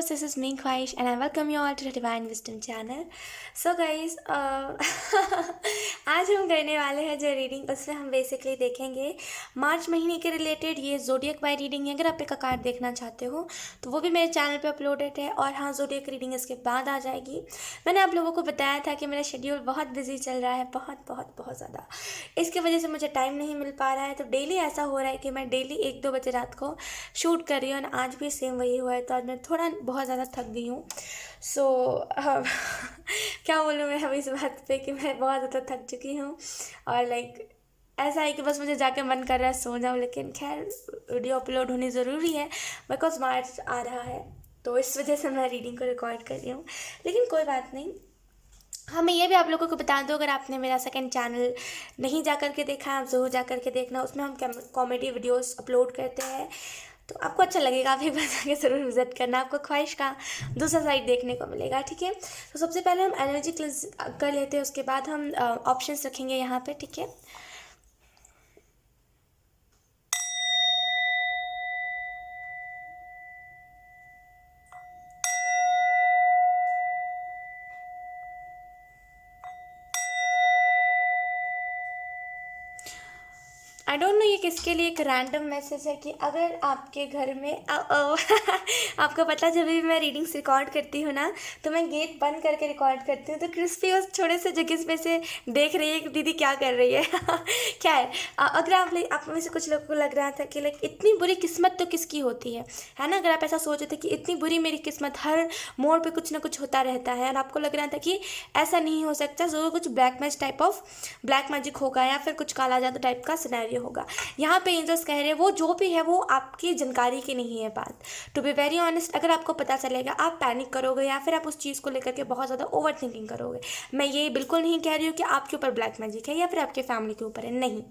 viewers, this is me Khwahish and I welcome you all to the Divine Wisdom channel. So guys, आज हम करने वाले हैं जो रीडिंग, उसमें हम बेसिकली देखेंगे मार्च महीने के रिलेटेड। ये ज़ोडियक बाय रीडिंग है। अगर आप एक कार्ड देखना चाहते हो तो वो भी मेरे चैनल पे अपलोडेड है। और हाँ, ज़ोडियक रीडिंग इसके बाद आ जाएगी। मैंने आप लोगों को बताया था कि मेरा शेड्यूल बहुत बिजी चल रहा है, बहुत ज़्यादा। इसकी वजह से मुझे टाइम नहीं मिल पा रहा है। तो डेली ऐसा हो रहा है कि मैं डेली 1-2 बजे रात को शूट कर रही हूँ। आज भी सेम वही हुआ है। तो आज मैं थोड़ा बहुत ज़्यादा थक गई हूँ। सो क्या बोलूँ मैं अभी इस बात पे कि मैं बहुत ज़्यादा थक चुकी हूँ। और लाइक ऐसा है कि बस मुझे जाके मन कर रहा है सो जाऊँ। लेकिन खैर, वीडियो अपलोड होनी ज़रूरी है बिकॉज मार्च आ रहा है। तो इस वजह से मैं रीडिंग को रिकॉर्ड कर रही हूँ। लेकिन कोई बात नहीं। हाँ, मैं ये भी आप लोगों को बता दूँ, अगर आपने मेरा सेकंड चैनल नहीं जा कर के देखा है, आप ज़रूर जा कर के देखना। उसमें हम कॉमेडी वीडियोस अपलोड करते हैं, तो आपको अच्छा लगेगा। आप एक बार जाके ज़रूर विजिट करना। आपको ख्वाहिश का दूसरा साइड देखने को मिलेगा। ठीक है, तो सबसे पहले हम एनर्जी क्लेंस कर लेते हैं, उसके बाद हम ऑप्शंस रखेंगे यहाँ पे। ठीक है, आई डोंट नो ये किसके लिए एक रैंडम मैसेज है कि अगर आपके घर में आपको पता, जब भी मैं रीडिंग्स रिकॉर्ड करती हूँ ना, तो मैं गेट बंद करके रिकॉर्ड करती हूँ। तो क्रिस्पी उस छोटे से जगह पे से देख रही है कि दीदी क्या कर रही है। क्या है, अगर आप में से कुछ लोगों को लग रहा था कि लाइक इतनी बुरी किस्मत तो किसकी होती है ना। अगर आप ऐसा सोच रहे थे कि इतनी बुरी मेरी किस्मत, हर मोड़ पे कुछ ना कुछ होता रहता है, और आपको लग रहा था कि ऐसा नहीं हो सकता, ज़रूर कुछ ब्लैक मैजिक होगा या फिर कुछ काला जादू टाइप का सिनेरियो होगा। यहाँ पे एंजल्स कह रहे हैं वो जो भी है वो आपकी जानकारी की नहीं है बात। टू बी वेरी ऑनेस्ट, अगर आपको पता चलेगा आप पैनिक करोगे या फिर आप उस चीज़ को लेकर के बहुत ज़्यादा ओवर थिंकिंग करोगे। मैं ये बिल्कुल नहीं कह रही हूँ कि आपके ऊपर ब्लैक मैजिक है या फिर आपके फैमिली के ऊपर है, नहीं।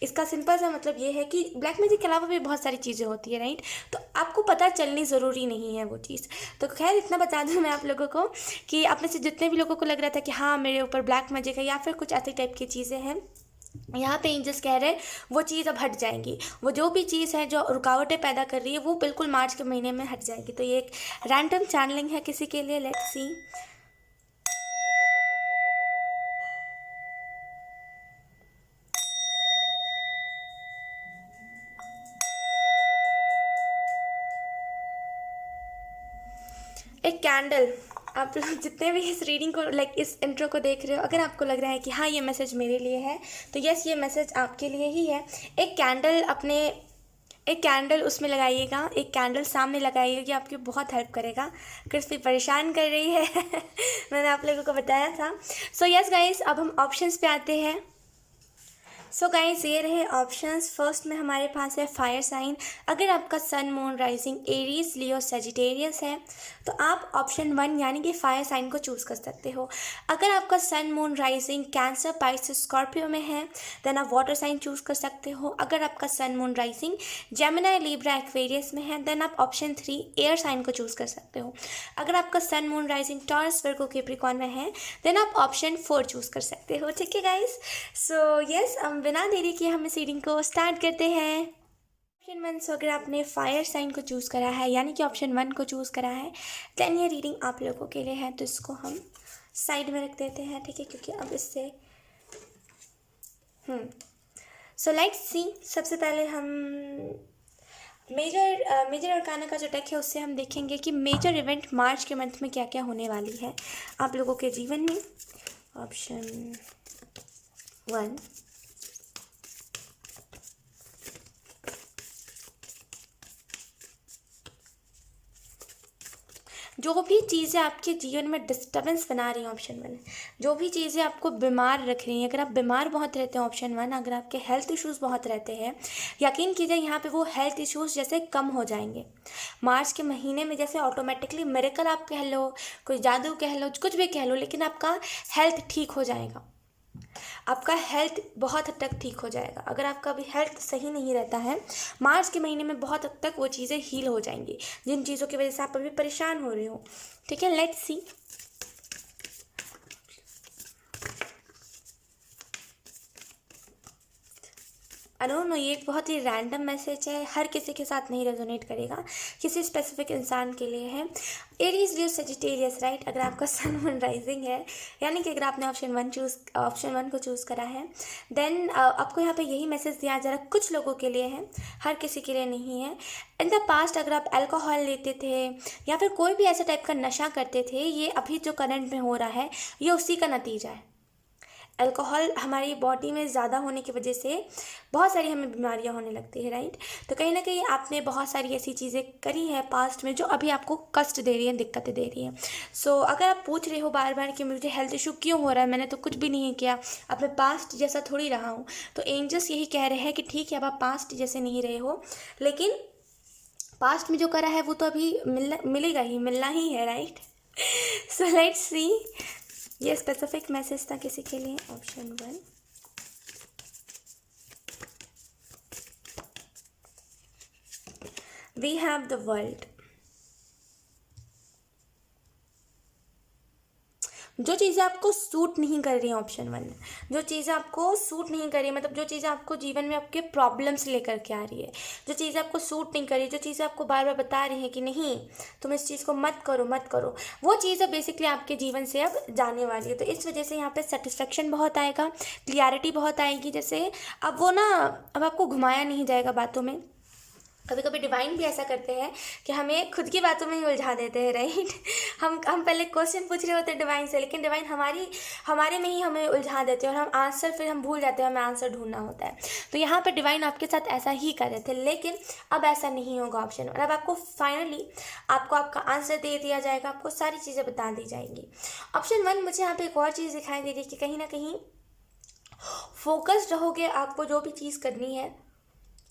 इसका सिंपल सा मतलब ये है कि ब्लैक मैजिक के अलावा भी बहुत सारी चीज़ें होती है, राइट। तो आपको पता चलनी ज़रूरी नहीं है वो चीज़। तो खैर, इतना बता दूँ मैं आप लोगों को कि आप में से जितने भी लोगों को लग रहा था कि हाँ मेरे ऊपर ब्लैक मैजिक है या फिर कुछ ऐसी टाइप की चीज़ें हैं, यहाँ पे एंजल्स कह रहे हैं वो चीज़ अब हट जाएंगी। वो जो भी चीज़ है जो रुकावटें पैदा कर रही है वो बिल्कुल मार्च के महीने में हट जाएगी। तो ये एक रैंडम चैनलिंग है किसी के लिए। Let's see. एक कैंडल। आप लोग जितने भी इस रीडिंग को लाइक इस इंट्रो को देख रहे हो, अगर आपको लग रहा है कि हाँ ये मैसेज मेरे लिए है, तो यस, ये मैसेज आपके लिए ही है। एक कैंडल उसमें लगाइएगा, एक कैंडल सामने लगाइएगा कि आपकी बहुत हेल्प करेगा। क्रिस्पी परेशान कर रही है। मैंने आप लोगों को बताया था। सो यस गाइस, अब हम ऑप्शंस पे आते हैं। सो गाइस, ये रहे ऑप्शंस। फर्स्ट में हमारे पास है फायर साइन। अगर आपका sun, moon, rising Aries, Leo, Sagittarius है तो आप ऑप्शन 1 यानी कि फायर साइन को चूज़ कर सकते हो। अगर आपका sun, moon, rising Cancer, Pisces, Scorpio में है देन आप वाटर साइन चूज़ कर सकते हो। अगर आपका sun, moon, rising Gemini, Libra, Aquarius में है देन आप ऑप्शन 3 एयर साइन को चूज़ कर सकते हो। अगर आपका sun, moon, rising Taurus, Virgo, Capricorn में है देन आप ऑप्शन 4 चूज़ कर सकते हो। ठीक है गाइस, सो यस, बिना देरी किए हम इस रीडिंग को स्टार्ट करते हैं। ऑप्शन 1, सो अगर आपने फायर साइन को चूज़ करा है यानी कि ऑप्शन 1 को चूज़ करा है देन ये रीडिंग आप लोगों के लिए है। तो इसको हम साइड में रख देते हैं, ठीक है, क्योंकि अब इससे सो लेट्स सी। सबसे पहले हम मेजर अरकाना का जो डेक है उससे हम देखेंगे कि मेजर इवेंट मार्च के मंथ में क्या क्या होने वाली है आप लोगों के जीवन में। ऑप्शन 1, जो भी चीज़ें आपके जीवन में डिस्टर्बेंस बना रही हैं, ऑप्शन 1, जो भी चीज़ें आपको बीमार रख रही हैं। अगर आप बीमार बहुत रहते हैं, ऑप्शन 1, अगर आपके हेल्थ इश्यूज़ बहुत रहते हैं, यकीन कीजिए यहाँ पे वो हेल्थ इश्यूज़ जैसे कम हो जाएंगे मार्च के महीने में। जैसे ऑटोमेटिकली मिरेकल आप कह लो, कोई जादू कह लो, कुछ भी कह लो, लेकिन आपका हेल्थ ठीक हो जाएगा। आपका हेल्थ बहुत हद तक ठीक हो जाएगा। अगर आपका अभी हेल्थ सही नहीं रहता है, मार्च के महीने में बहुत हद तक वो चीज़ें हील हो जाएंगी जिन चीज़ों की वजह से आप अभी परेशान हो रहे हो। ठीक है, let's C. I don't no, ये एक बहुत ही रैंडम मैसेज है, हर किसी के साथ नहीं रेजोनेट करेगा, किसी स्पेसिफिक इंसान के लिए है। Aries Leo Sagittarius, right. अगर आपका सन मून राइजिंग है, यानी कि अगर आपने ऑप्शन वन को चूज़ करा है, देन आपको यहाँ पे यही मैसेज दिया जा रहा है, कुछ लोगों के लिए है, हर किसी के लिए नहीं है। इन द पास्ट अगर आप अल्कोहल लेते थे या फिर कोई भी ऐसा टाइप का नशा करते थे, ये अभी जो करंट में हो रहा है ये उसी का नतीजा है। अल्कोहल हमारी बॉडी में ज़्यादा होने की वजह से बहुत सारी हमें बीमारियां होने लगती है, राइट। तो कहीं ना कहीं आपने बहुत सारी ऐसी चीज़ें करी हैं पास्ट में जो अभी आपको कष्ट दे रही हैं, दिक्कतें दे रही हैं। सो अगर आप पूछ रहे हो बार बार कि मुझे हेल्थ इशू क्यों हो रहा है, मैंने तो कुछ भी नहीं किया, अब मैं पास्ट जैसा थोड़ी रहा हूँ, तो एंजल्स यही कह रहे हैं कि ठीक है, अब आप पास्ट जैसे नहीं रहे हो, लेकिन पास्ट में जो करा है वो तो अभी मिलना ही है, राइट। सो लेट्स सी, ये स्पेसिफिक मैसेज था किसी के लिए। Option one, we have the world. जो चीज़ें आपको सूट नहीं कर रही हैं, ऑप्शन वन, जो चीज़ें आपको सूट नहीं कर रही है, मतलब जो चीज़ें आपको जीवन में आपके प्रॉब्लम्स लेकर के आ रही है, जो चीज़ें आपको सूट नहीं कर रही, जो चीज़ें आपको बार बार बता रही है कि नहीं तुम इस चीज़ को मत करो मत करो, वो चीज़ें बेसिकली आपके जीवन से अब जाने वाली है। तो इस वजह से यहाँ पे सेटिस्फेक्शन बहुत आएगा, क्लियरिटी बहुत आएगी, जैसे अब वो ना, अब आपको घुमाया नहीं जाएगा बातों में। कभी कभी डिवाइन भी ऐसा करते हैं कि हमें खुद की बातों में ही उलझा देते हैं, राइट। हम पहले क्वेश्चन पूछ रहे होते हैं डिवाइन से, लेकिन डिवाइन हमारे में ही हमें उलझा देते हैं और हम आंसर फिर हम भूल जाते हैं, हमें आंसर ढूंढना होता है। तो यहाँ पर डिवाइन आपके साथ ऐसा ही कर रहे थे, लेकिन अब ऐसा नहीं होगा ऑप्शन। और अब आपको फाइनली आपका आंसर दे दिया जाएगा, आपको सारी चीज़ें बता दी जाएंगी। ऑप्शन वन, मुझे यहाँ पर एक और चीज़ दिखाई दे रही है कि कहीं ना कहीं फोकस्ड रहोगे, आपको जो भी चीज़ करनी है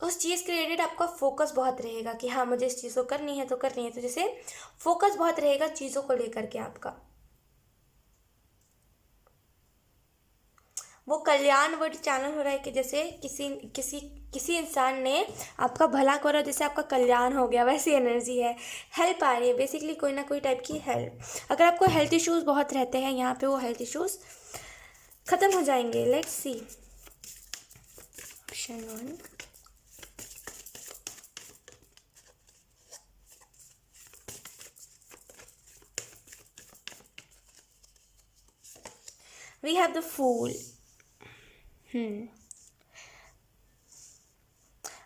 उस चीज़ के रिलेटेड आपका फोकस बहुत रहेगा कि हाँ मुझे इस चीज़ को करनी है तो करनी है, तो जैसे फोकस बहुत रहेगा चीज़ों को लेकर के आपका। वो कल्याण वर्ड चैनल हो रहा है कि जैसे किसी इंसान ने आपका भला करा, जैसे आपका कल्याण हो गया, वैसी एनर्जी है। हेल्प आ रही है बेसिकली, कोई ना कोई टाइप की हेल्प। अगर आपको हेल्थ इश्यूज़ बहुत रहते हैं यहाँ पे, वो हेल्थ इश्यूज़ ख़त्म हो जाएंगे। Let's see, option one, we have the fool.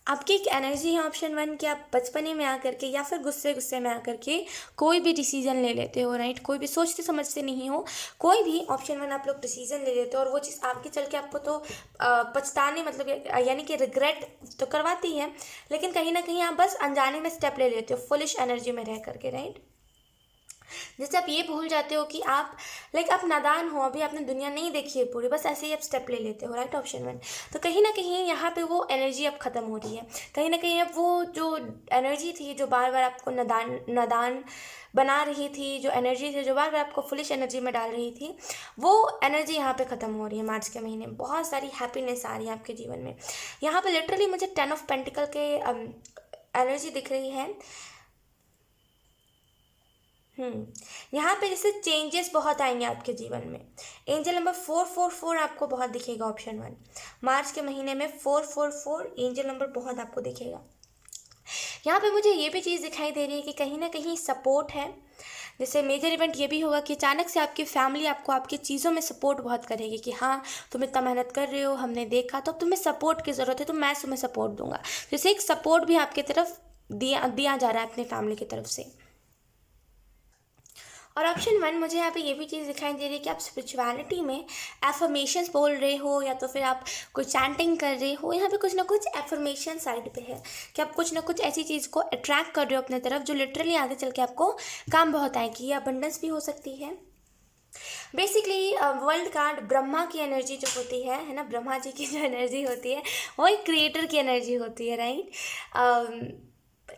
आपकी एक एनर्जी है ऑप्शन वन कि आप बचपने में आकर के या फिर गुस्से में आकर के कोई भी डिसीजन ले लेते हो, राइट। कोई भी सोचते समझते नहीं हो, कोई भी ऑप्शन वन आप लोग डिसीजन ले लेते हो, और वो चीज़ आगे चल के आपको तो पछताने मतलब यानी कि रिग्रेट तो करवाती है, लेकिन कहीं ना कहीं आप बस अनजाने में स्टेप ले लेते हो, फुलिश एनर्जी में रह करके, राइट। जैसे आप ये भूल जाते हो कि आप आप नादान हो, अभी आपने दुनिया नहीं देखी है पूरी, बस ऐसे ही आप स्टेप ले लेते हो, राइट। ऑप्शन वन, तो कहीं ना कहीं यहाँ पे वो एनर्जी अब ख़त्म हो रही है। कहीं ना कहीं अब वो जो एनर्जी थी जो बार बार आपको नादान बना रही थी, जो एनर्जी थी जो बार बार आपको फुलिश एनर्जी में डाल रही थी, वो एनर्जी यहाँ पे ख़त्म हो रही है। मार्च के महीने बहुत सारी हैप्पीनेस आ रही है आपके जीवन में। यहाँ पे लिटरली मुझे 10 ऑफ पेंटिकल के एनर्जी दिख रही है। यहाँ पे जैसे चेंजेस बहुत आएंगे आपके जीवन में। एंजल नंबर 444 आपको बहुत दिखेगा, ऑप्शन वन। मार्च के महीने में 444 एंजल नंबर बहुत आपको दिखेगा। यहाँ पे मुझे ये भी चीज़ दिखाई दे रही है कि कहीं ना कहीं सपोर्ट है। जैसे मेजर इवेंट ये भी होगा कि अचानक से आपकी फैमिली आपको आपकी चीज़ों में सपोर्ट बहुत करेगी कि हाँ तुम इतना मेहनत कर रहे हो, हमने देखा, तो अब तुम्हें सपोर्ट की ज़रूरत है, तो मैं तुम्हें सपोर्ट दूंगा। जैसे एक सपोर्ट भी आपकी तरफ दिया जा रहा है अपने फैमिली की तरफ से। और ऑप्शन वन, मुझे यहाँ पे ये भी चीज़ दिखाई दे रही है कि आप स्पिरिचुअलिटी में एफर्मेशंस बोल रहे हो या तो फिर आप कोई चैंटिंग कर रहे हो। यहाँ पे कुछ ना कुछ एफर्मेशन साइड पे है कि आप कुछ ना कुछ ऐसी चीज़ को अट्रैक्ट कर रहे हो अपने तरफ जो लिटरली आगे चल के आपको काम बहुत आएगी। ये अबंडेंस भी हो सकती है। बेसिकली वर्ल्ड कार्ड ब्रह्मा की एनर्जी जो होती है ना, ब्रह्मा जी की जो एनर्जी होती है वो एक क्रिएटर की एनर्जी होती है, राइट।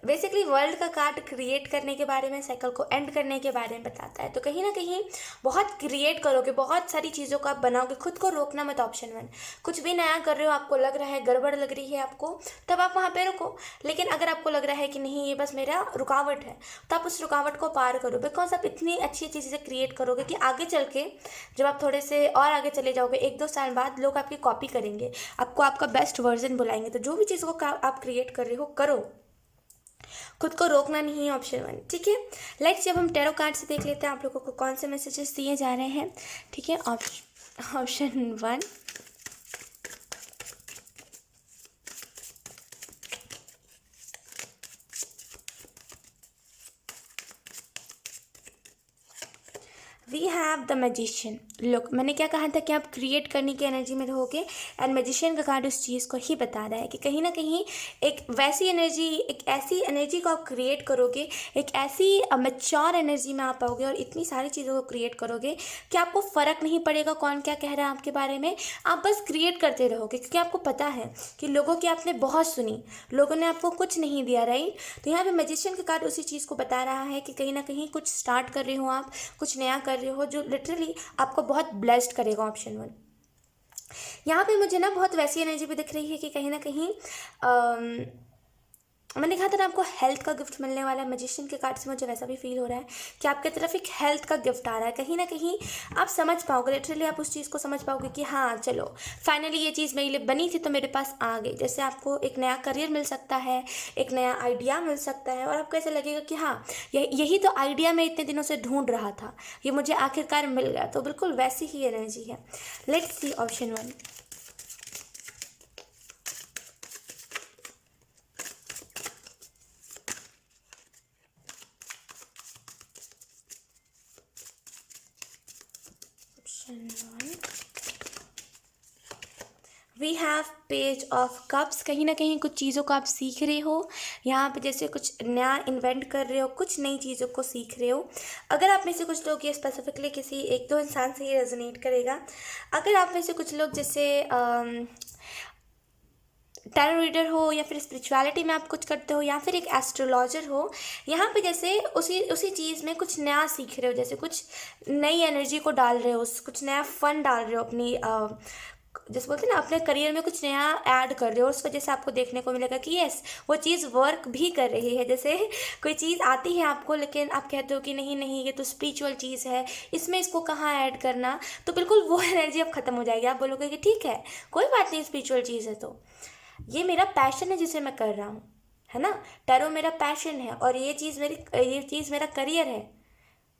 बेसिकली वर्ल्ड का कार्ड क्रिएट करने के बारे में, साइकिल को एंड करने के बारे में बताता है। तो कहीं ना कहीं बहुत क्रिएट करोगे, बहुत सारी चीज़ों को आप बनाओगे, खुद को रोकना मत। ऑप्शन वन, कुछ भी नया कर रहे हो, आपको लग रहा है गड़बड़ लग रही है आपको, तब आप वहाँ पे रुको। लेकिन अगर आपको लग रहा है कि नहीं ये बस मेरा रुकावट है, तो आप उस रुकावट को पार करो। बिकॉज आप इतनी अच्छी चीज़ें क्रिएट करोगे कि आगे चल के जब आप थोड़े से और आगे चले जाओगे, 1-2 साल बाद लोग आपकी कॉपी करेंगे, आपको आपका बेस्ट वर्जन बुलाएंगे। तो जो भी चीज़ को आप क्रिएट कर रहे हो करो। खुद को रोकना नहीं है, ऑप्शन 1। ठीक है, लेट्स जब हम टैरो कार्ड से देख लेते हैं आप लोगों को कौन से मैसेजेस दिए जा रहे हैं। ठीक है, option 1, we have the magician. Look, मैंने क्या कहा था कि आप क्रिएट करने की एनर्जी में रहोगे, एंड मैजिशियन का कार्ड उस चीज़ को ही बता रहा है कि कहीं ना कहीं एक वैसी एनर्जी, एक ऐसी एनर्जी को आप क्रिएट करोगे, एक ऐसी मैच्योर एनर्जी में आप पाओगे और इतनी सारी चीज़ों को क्रिएट करोगे कि आपको फ़र्क नहीं पड़ेगा कौन क्या कह रहा है आपके बारे में। आप बस क्रिएट करते रहोगे, क्योंकि आपको पता है कि लोगों की आपने बहुत सुनी, लोगों ने आपको कुछ नहीं दिया, राइट। तो यहाँ पे मैजिशियन का कार्ड उसी चीज़ को बता रहा है कि कहीं ना कहीं कुछ स्टार्ट कर रहे हो आप, कुछ नया कर रहे हो जो लिटरली आपको बहुत ब्लेस्ड करेगा, ऑप्शन 1। यहाँ पे मुझे ना बहुत वैसी एनर्जी भी दिख रही है कि कहीं ना कहीं मैंने कहा था ना आपको हेल्थ का गिफ्ट मिलने वाला है। मैजिशियन के कार्ड से मुझे वैसा भी फील हो रहा है कि आपकी तरफ एक हेल्थ का गिफ्ट आ रहा है। कहीं ना कहीं आप समझ पाओगे, लिटरली आप उस चीज़ को समझ पाओगे कि हाँ चलो फाइनली ये चीज़ मेरे लिए बनी थी तो मेरे पास आ गई। जैसे आपको एक नया करियर मिल सकता है, एक नया आइडिया मिल सकता है, और आपको ऐसा लगेगा कि हाँ यही तो आइडिया मैं इतने दिनों से ढूंढ रहा था, ये मुझे आखिरकार मिल गया। तो बिल्कुल वैसी ही एनर्जी है। Let's see option 1। We have page of cups. कहीं ना कहीं कुछ चीज़ों को आप सीख रहे हो यहाँ पे, जैसे कुछ नया इन्वेंट कर रहे हो, कुछ नई चीज़ों को सीख रहे हो। अगर आप में से कुछ लोग, ये स्पेसिफिकली किसी एक दो इंसान से ही रेजोनेट करेगा। अगर आप में से कुछ लोग जैसे टैरो रीडर हो, या फिर स्पिरिचुअलिटी में आप कुछ करते हो, या फिर एक एस्ट्रोलॉजर हो, यहाँ पे जैसे उसी चीज़ में कुछ नया सीख रहे हो, जैसे कुछ नई एनर्जी को डाल रहे हो, कुछ नया फन डाल रहे हो अपनी जैसे बोलते हैं ना अपने करियर में कुछ नया ऐड कर रहे हो। उस वजह से आपको देखने को मिलेगा कि यस वो चीज़ वर्क भी कर रही है। जैसे कोई चीज़ आती है आपको, लेकिन आप कहते हो कि नहीं नहीं ये तो स्पिरिचुअल चीज़ है, इसमें इसको कहाँ ऐड करना, तो बिल्कुल वो एनर्जी अब ख़त्म हो जाएगी। आप बोलोगे कि ठीक है कोई बात नहीं, स्पिरिचुअल चीज़ है तो ये मेरा पैशन है जिसे मैं कर रहा हूँ, है ना। टैरो मेरा पैशन है और ये चीज़ मेरा करियर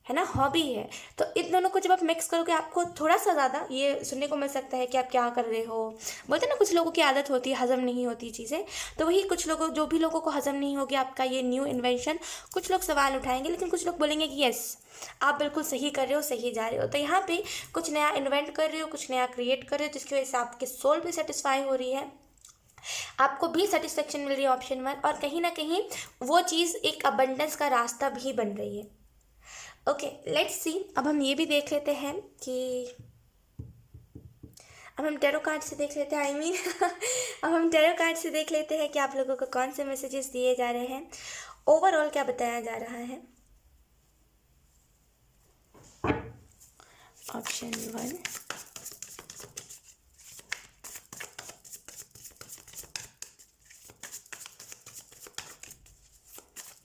है ना, हॉबी है। तो इन दोनों को जब आप मिक्स करोगे आपको थोड़ा सा ज़्यादा ये सुनने को मिल सकता है कि आप क्या कर रहे हो। बोलते हैं ना कुछ लोगों की आदत होती है, हज़म नहीं होती चीज़ें, तो वही कुछ लोगों, जो भी लोगों को हज़म नहीं होगी आपका ये न्यू इन्वेंशन, कुछ लोग सवाल उठाएंगे, लेकिन कुछ लोग बोलेंगे कि यस आप बिल्कुल सही कर रहे हो, सही जा रहे हो। तो यहाँ पे कुछ नया इन्वेंट कर रहे हो, कुछ नया क्रिएट कर रहे हो, जिसकी वजह से आपकी सोल भी सेटिस्फाई हो रही है, आपको भी सेटिस्फेक्शन मिल रही है, ऑप्शन 1। और कहीं ना कहीं वो चीज़ एक अबंडेंस का रास्ता भी बन रही है। ओके लेट्स सी, अब हम ये भी देख लेते हैं कि अब हम टैरो कार्ड से देख लेते हैं, अब हम टैरो कार्ड से देख लेते हैं कि आप लोगों को कौन से मैसेजेस दिए जा रहे हैं, ओवरऑल क्या बताया जा रहा है। Option 1,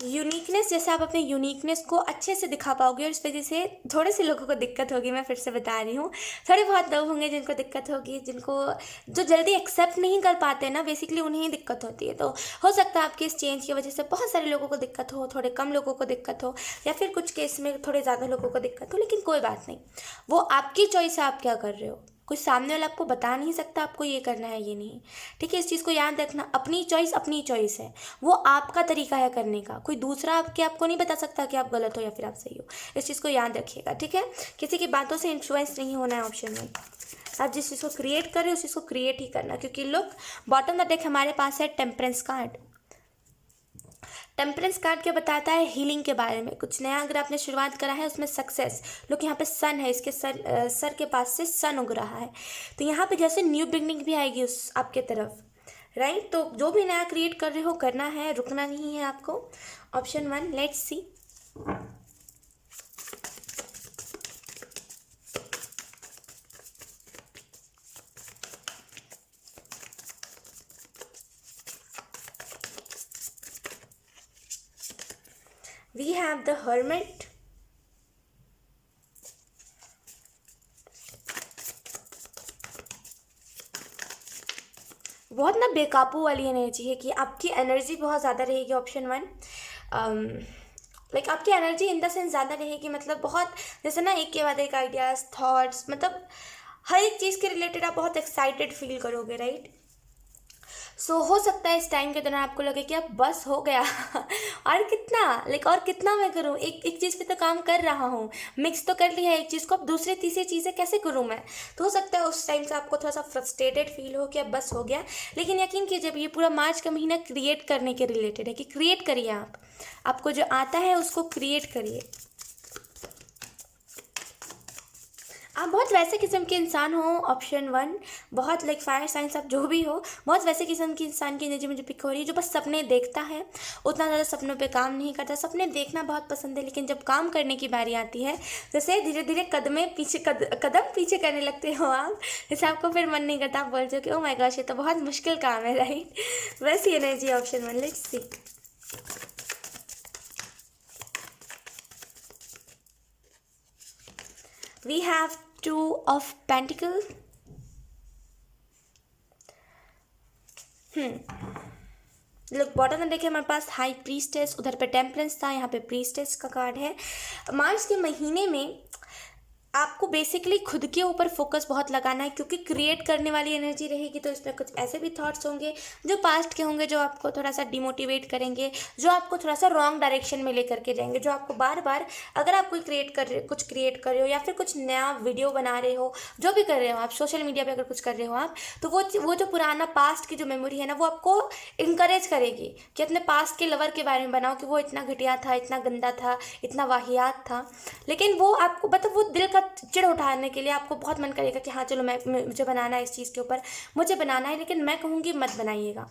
uniqueness. जैसे आप अपने यूनिकनेस को अच्छे से दिखा पाओगे, और इस वजह से थोड़े से लोगों को दिक्कत होगी, मैं फिर से बता रही हूँ, थोड़े बहुत लोग होंगे जिनको दिक्कत होगी, जो जल्दी एक्सेप्ट नहीं कर पाते ना, बेसिकली उन्हें ही दिक्कत होती है। तो हो सकता है आपके इस चेंज की वजह से बहुत सारे लोगों को दिक्कत हो, थोड़े कम लोगों को दिक्कत हो, या फिर कुछ केस में थोड़े ज़्यादा लोगों को दिक्कत हो, लेकिन कोई बात नहीं, वो आपकी चॉइस है आप क्या कर रहे हो। कोई सामने वाला आपको बता नहीं सकता आपको ये करना है ये नहीं, ठीक है। इस चीज़ को याद रखना, अपनी चॉइस है, वो आपका तरीका है करने का। कोई दूसरा आपको नहीं बता सकता कि आप गलत हो या फिर आप सही हो। इस चीज़ को याद रखिएगा, ठीक है। किसी की बातों से इन्फ्लुएंस नहीं होना है, ऑप्शन 1। आप जिस चीज़ को क्रिएट कर रहे हो उस चीज़ को क्रिएट ही करना, क्योंकि लुक बॉटम द डेक हमारे पास है टेम्परेंस कार्ड। टेम्परेंस कार्ड क्या बताता है, हीलिंग के बारे में। कुछ नया अगर आपने शुरुआत करा है उसमें सक्सेस। लोग यहाँ पे सन है, इसके सर के पास से सन उग रहा है, तो यहाँ पे जैसे न्यू बिगनिंग भी आएगी उस आपके तरफ, राइट। तो जो भी नया क्रिएट कर रहे हो करना है, रुकना नहीं है आपको, option 1। Let's see, we have the hermit. बहुत ना बेकाबू वाली एनर्जी है कि आपकी एनर्जी बहुत ज़्यादा रहेगी, ऑप्शन 1। लाइक आपकी एनर्जी इन द सेंस ज़्यादा रहेगी, मतलब बहुत जैसे ना एक के बाद एक आइडियाज़, थॉट्स, मतलब हर एक चीज़ के रिलेटेड आप बहुत एक्साइटेड फील करोगे, राइट। सो हो सकता है इस टाइम के दौरान आपको लगे कि अब बस हो गया और कितना, लाइक और कितना मैं करूँ, एक एक चीज़ पे तो काम कर रहा हूँ, मिक्स तो कर लिया है एक चीज़ को, अब दूसरी तीसरी चीज़ें कैसे करूँ मैं। तो हो सकता है उस टाइम से आपको थोड़ा सा फ्रस्ट्रेटेड फील हो कि अब बस हो गया। लेकिन यकीन कीजिए, जब ये पूरा मार्च का महीना क्रिएट करने के रिलेटेड है, कि क्रिएट करिए आप, आपको जो आता है उसको क्रिएट करिए। आप बहुत वैसे किस्म के इंसान हो, ऑप्शन वन, बहुत लाइक फायर साइंस, आप जो भी हो, बहुत वैसे किस्म की इंसान की एनर्जी मुझे पिक हो रही है, जो बस सपने देखता है, उतना ज़्यादा सपनों पे काम नहीं करता। सपने देखना बहुत पसंद है, लेकिन जब काम करने की बारी आती है, जैसे धीरे धीरे कदम पीछे करने लगते हो आप, जैसे आपको फिर मन नहीं करता, आप बोलते हो कि ओ माय गॉश ये तो बहुत मुश्किल काम है, राइट। वैसी energy option one, let's see. We have two of pentacle. Look bottom में देखिए हमारे पास हाई प्रीस्टेस, उधर पे टेम्परेंस था, यहाँ पे प्रीस्टेस का कार्ड है। मार्च के महीने में आपको बेसिकली खुद के ऊपर फोकस बहुत लगाना है, क्योंकि क्रिएट करने वाली एनर्जी रहेगी, तो इसमें कुछ ऐसे भी थॉट्स होंगे जो पास्ट के होंगे, जो आपको थोड़ा सा डिमोटिवेट करेंगे, जो आपको थोड़ा सा रॉन्ग डायरेक्शन में लेकर के जाएंगे, जो आपको बार बार, अगर आप कोई कुछ क्रिएट कर रहे हो या फिर कुछ नया वीडियो बना रहे हो, जो भी कर रहे हो आप, सोशल मीडिया पर अगर कुछ कर रहे हो आप, तो वो जो पुराना पास्ट की जो मेमोरी है ना, वो आपको इंकरेज करेगी कि अपने पास्ट के लवर के बारे में बनाओ, कि वो इतना घटिया था, इतना गंदा था, इतना वाहियात था। लेकिन वो आपको मतलब वो दिल का चिड़ उठाने के लिए आपको बहुत मन करेगा कि हाँ चलो मुझे बनाना है, इस चीज़ के ऊपर मुझे बनाना है, लेकिन मैं कहूँगी मत बनाइएगा।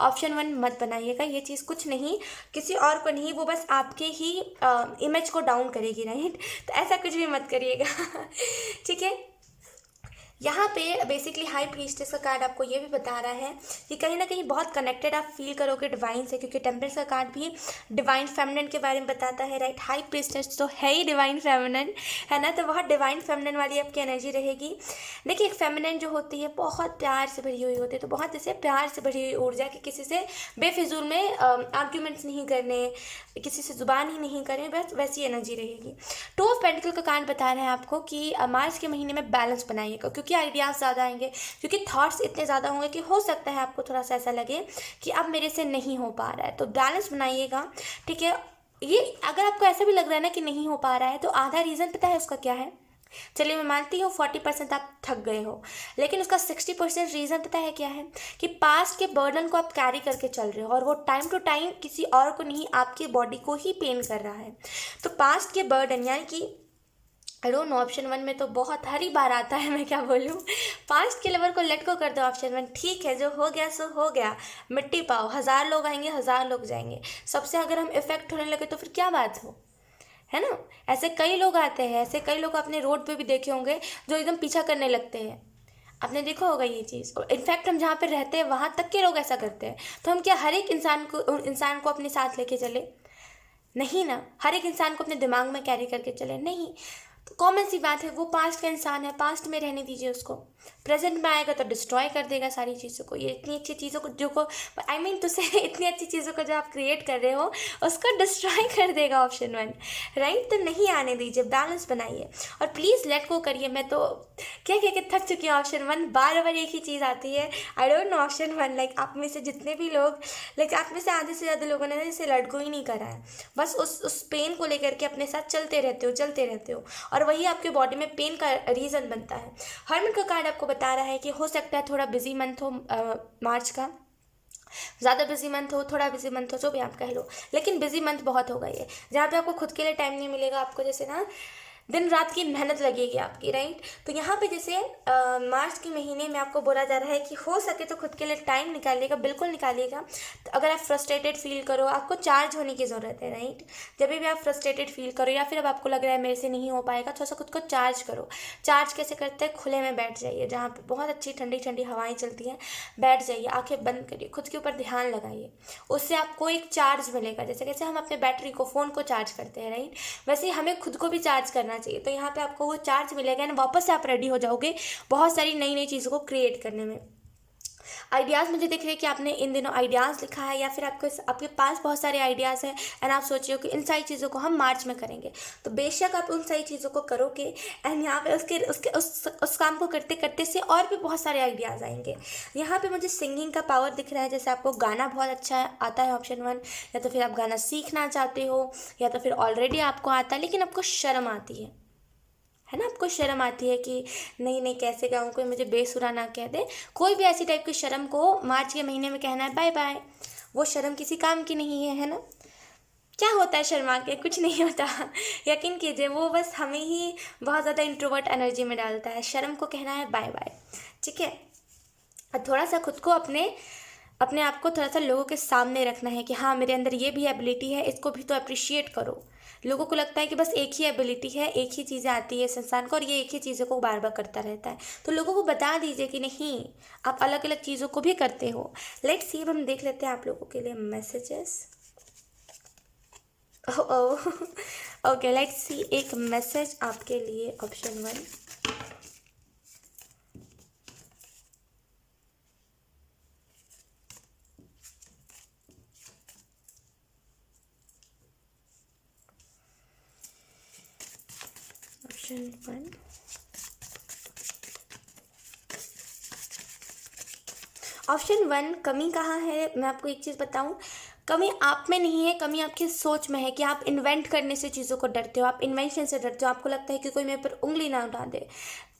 ऑप्शन वन, मत बनाइएगा। ये चीज़ कुछ नहीं, किसी और को नहीं, वो बस आपके ही इमेज को डाउन करेगी, राइट। तो ऐसा कुछ भी मत करिएगा ठीक है। यहाँ पे बेसिकली हाई प्रीस्टेस का कार्ड आपको ये भी बता रहा है कि कहीं ना कहीं बहुत कनेक्टेड आप फील करोगे डिवाइन से, क्योंकि टेम्परेंस का कार्ड भी डिवाइन फेमिनिन के बारे में बताता है, राइट। हाई प्रीस्टेस तो है ही डिवाइन फेमिनिन, है ना, तो बहुत डिवाइन फेमिनिन वाली आपकी एनर्जी रहेगी। देखिए एक फेमिनिन जो होती है बहुत प्यार से भरी हुई होती है, तो बहुत जैसे प्यार से भरी हुई ऊर्जा, कि किसी से बेफिजूल में आर्ग्यूमेंट्स नहीं करने, किसी से जुबान ही नहीं करें, बस वैसी एनर्जी रहेगी। टू ऑफ पेंटिकल का कार्ड बता रहे हैं आपको कि मार्च के महीने में बैलेंस बनाइएगा, क्योंकि आइडियाज़ ज़्यादा आएंगे, क्योंकि थॉट्स इतने ज़्यादा होंगे कि हो सकता है आपको थोड़ा सा ऐसा लगे कि अब मेरे से नहीं हो पा रहा है, तो बैलेंस बनाइएगा, ठीक है। ये अगर आपको ऐसा भी लग रहा है ना कि नहीं हो पा रहा है, तो आधा रीज़न पता है उसका क्या है। चलिए मैं मानती हूँ 40% आप थक गए हो, लेकिन उसका 60% रीज़न पता है क्या है, कि पास्ट के बर्डन को आप कैरी करके चल रहे हो, और वो टाइम टू टाइम किसी और को नहीं, आपकी बॉडी को ही पेन कर रहा है। तो पास्ट के बर्डन, यानी कि आई डोंट नो, ऑप्शन वन में तो बहुत हर ही बार आता है, मैं क्या बोलूँ। पास्ट के लेवल को लेट को कर दो ऑप्शन वन, ठीक है, जो हो गया सो हो गया, मिट्टी पाओ, 1000 लोग आएंगे, 1000 लोग जाएंगे, सबसे अगर हम इफेक्ट होने लगे तो फिर क्या बात हो, है ना। ऐसे कई लोग आते हैं, ऐसे कई लोग अपने रोड पे भी देखे होंगे जो एकदम पीछा करने लगते हैं, आपने देखा होगा ये चीज़। इनफैक्ट हम जहाँ पे रहते हैं वहाँ तक के लोग ऐसा करते हैं, तो हम क्या हर एक इंसान को अपने साथ लेके चले, नहीं ना। हर एक इंसान को अपने दिमाग में कैरी करके चले, नहीं। तो कॉमन सी बात है, वो पास्ट का इंसान है, पास्ट में रहने दीजिए उसको, प्रेजेंट में आएगा तो डिस्ट्रॉय कर देगा सारी चीज़ों को। ये इतनी अच्छी चीज़ों को जो को आई मीन टू से इतनी अच्छी चीज़ों को जो आप क्रिएट कर रहे हो उसको डिस्ट्रॉय कर देगा ऑप्शन वन, राइट। तो नहीं आने दीजिए, बैलेंस बनाइए और प्लीज़ लेट गो करिए। मैं तो क्या कह के थक चुकी हूँ ऑप्शन वन, बार बार एक ही चीज़ आती है। आई don't no option one, like आप में से जितने भी लोग, लाइक आप में से आधे से ज़्यादा लोगों ने इसे लेट गो ही नहीं करा है, बस उस पेन को लेकर के अपने साथ चलते रहते हो और वही आपके बॉडी में पेन का रीज़न बनता है। हर्मिट का कार्ड आपको बता रहा है कि हो सकता है थोड़ा बिजी मंथ हो मार्च का, ज़्यादा बिजी मंथ हो, थोड़ा बिजी मंथ हो, जो भी आप कह लो, लेकिन बिजी मंथ बहुत होगा ये, जहाँ पे आपको खुद के लिए टाइम नहीं मिलेगा। आपको जैसे ना दिन रात की मेहनत लगेगी आपकी, राइट। तो यहाँ पे जैसे मार्च के महीने में आपको बोला जा रहा है कि हो सके तो खुद के लिए टाइम निकालिएगा, बिल्कुल निकालिएगा। तो अगर आप फ्रस्ट्रेटेड फील करो, आपको चार्ज होने की ज़रूरत है, राइट। जब भी आप फ्रस्ट्रेटेड फील करो या फिर अब आपको लग रहा है मेरे से नहीं हो पाएगा, थोड़ा सा खुद को चार्ज करो। चार्ज कैसे करते हैं, खुले में बैठ जाइए, जहाँ पर बहुत अच्छी ठंडी ठंडी हवाएँ चलती हैं, बैठ जाइए, आँखें बंद करिए, खुद के ऊपर ध्यान लगाइए, उससे आपको एक चार्ज मिलेगा। जैसे कैसे हम अपने बैटरी को, फ़ोन को चार्ज करते हैं, राइट, वैसे ही हमें खुद को भी चार्ज करना चाहिए। तो यहाँ पे आपको वो चार्ज मिलेगा ना, वापस से आप रेडी हो जाओगे बहुत सारी नई नई चीज़ों को क्रिएट करने में। आइडियाज़ मुझे दिख रहे हैं कि आपने इन दिनों आइडियाज़ लिखा है, या फिर आपके पास बहुत सारे आइडियाज़ हैं एंड आप सोच रहे हो कि इन सारी चीज़ों को हम मार्च में करेंगे। तो बेशक आप उन सारी चीज़ों को करोगे एंड यहाँ पे उसके उसके उस काम को करते करते से और भी बहुत सारे आइडियाज़ आएंगे। यहाँ पे मुझे सिंगिंग का पावर दिख रहा है, जैसे आपको गाना बहुत अच्छा आता है, ऑप्शन 1, या तो फिर आप गाना सीखना चाहते हो, या तो फिर ऑलरेडी आपको आता है लेकिन आपको शर्म आती है ना, आपको शर्म आती है कि नहीं नहीं कैसे गाऊँ, कोई मुझे बेसुरा ना कह दे। कोई भी ऐसी टाइप की शर्म को मार्च के महीने में कहना है बाय बाय, वो शर्म किसी काम की नहीं है ना। क्या होता है शर्मा के, कुछ नहीं होता। यकीन कीजिए, वो बस हमें ही बहुत ज़्यादा इंट्रोवर्ट एनर्जी में डालता है। शर्म को कहना है बाय बाय, ठीक है। और थोड़ा सा खुद को अपने अपने आप को थोड़ा सा लोगों के सामने रखना है कि हाँ मेरे अंदर ये भी एबिलिटी है, इसको भी तो अप्रिशिएट करो। लोगों को लगता है कि बस एक ही एबिलिटी है, एक ही चीज़ें आती है इस इंसान को और ये एक ही चीज़ों को बार बार करता रहता है। तो लोगों को बता दीजिए कि नहीं, आप अलग अलग चीज़ों को भी करते हो। लेट्स सी, अब हम देख लेते हैं आप लोगों के लिए मैसेजेस। ओके, लेट्स सी एक मैसेज आपके लिए, ऑप्शन 1। ऑप्शन 1, ऑप्शन 1, कमी कहाँ है मैं आपको एक चीज़ बताऊं, कमी आप में नहीं है, कमी आपकी सोच में है कि आप इन्वेंट करने से चीज़ों को डरते हो, आप इन्वेंशन से डरते हो। आपको लगता है कि कोई मेरे पर उंगली ना उठा दे,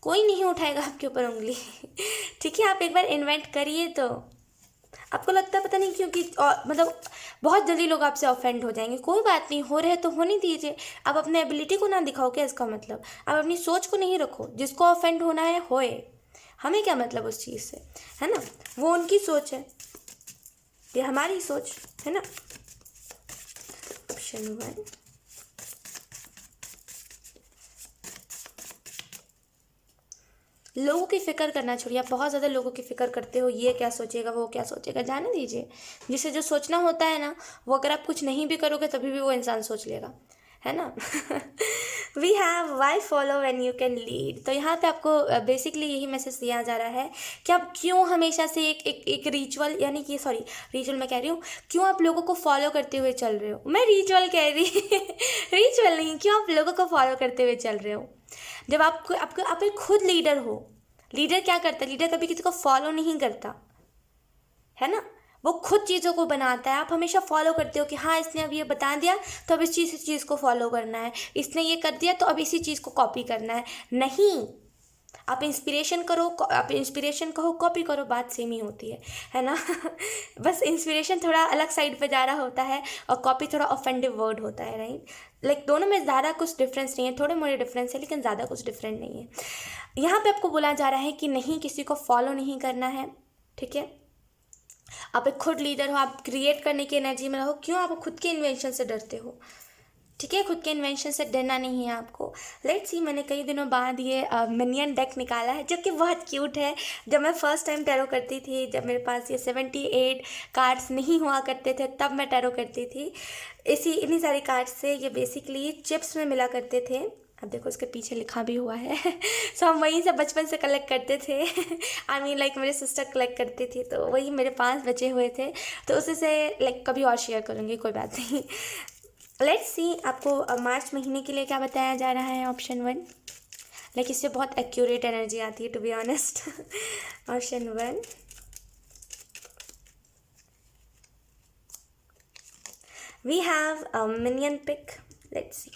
कोई नहीं उठाएगा आपके ऊपर उंगली। ठीक है, आप एक बार इन्वेंट करिए तो आपको लगता है पता नहीं क्यों कि मतलब बहुत जल्दी लोग आपसे ऑफेंड हो जाएंगे। कोई बात नहीं, हो रहे तो होने दीजिए। आप अपने एबिलिटी को ना दिखाओ क्या इसका मतलब, आप अपनी सोच को नहीं रखो। जिसको ऑफेंड होना है होए, हमें क्या मतलब उस चीज़ से, है ना। वो उनकी सोच है, ये हमारी सोच है ना। ऑप्शन 1, लोगों की फ़िक्र करना छोड़िए। आप बहुत ज़्यादा लोगों की फ़िक्र करते हो, ये क्या सोचेगा, वो क्या सोचेगा, जाने दीजिए। जिसे जो सोचना होता है ना, वो अगर आप कुछ नहीं भी करोगे तभी भी वो इंसान सोच लेगा, है ना। We have why follow when you can lead. तो यहाँ पे आपको बेसिकली यही मैसेज दिया जा रहा है कि आप क्यों हमेशा से एक रिचुअल, यानी कि सॉरी रिचुअल मैं कह रही हूँ, क्यों आप लोगों को फॉलो करते हुए चल रहे हो। मैं रिचुअल कह रही, रिचुअल नहीं, क्यों आप लोगों को फॉलो करते हुए चल रहे हो। जब आप एक खुद लीडर हो। लीडर क्या करता है, लीडर कभी किसी को फॉलो नहीं करता, है ना। वो खुद चीज़ों को बनाता है। आप हमेशा फॉलो करते हो कि हाँ इसने अब ये बता दिया तो अब इस चीज़ को फॉलो करना है, इसने ये कर दिया तो अब इसी चीज़ को कॉपी करना है। नहीं, आप इंस्पिरेशन करो, आप इंस्पिरेशन कहो, कॉपी करो, बात सेम ही होती है ना। बस इंस्पिरेशन थोड़ा अलग साइड पे जा रहा होता है और कॉपी थोड़ा ऑफेंडिव वर्ड होता है, राइट। लाइक दोनों में ज़्यादा कुछ डिफरेंस नहीं है, थोड़े मोड़े डिफरेंस है लेकिन ज़्यादा कुछ डिफरेंट नहीं है। यहाँ पे आपको बोला जा रहा है कि नहीं, किसी को फॉलो नहीं करना है, ठीक है। आप एक खुद लीडर हो, आप क्रिएट करने की एनर्जी में रहो। क्यों, आप खुद के इन्वेंशन से डरते हो, ठीक है। खुद के इन्वेंशन से डरना नहीं है आपको। लेट्स सी, मैंने कई दिनों बाद ये मिनियन डेक निकाला है जो कि बहुत क्यूट है। जब मैं फ़र्स्ट टाइम टैरो करती थी, जब मेरे पास ये 78 कार्ड्स नहीं हुआ करते थे, तब मैं टैरो करती थी। इन्हीं सारे कार्ड्स से, ये बेसिकली चिप्स में मिला करते थे। अब देखो इसके पीछे लिखा भी हुआ है। सो हम वहीं से बचपन से कलेक्ट करते थे। आई मीन लाइक मेरे सिस्टर कलेक्ट करती थी, तो वही मेरे पास बचे हुए थे, तो उसी से लाइक कभी और शेयर करूँगी, कोई बात नहीं। लेट्स सी, आपको मार्च महीने के लिए क्या बताया जा रहा है, ऑप्शन 1। लाइक इससे बहुत एक्यूरेट एनर्जी आती है, to be honest. Option 1, we have minion pick. Let's see,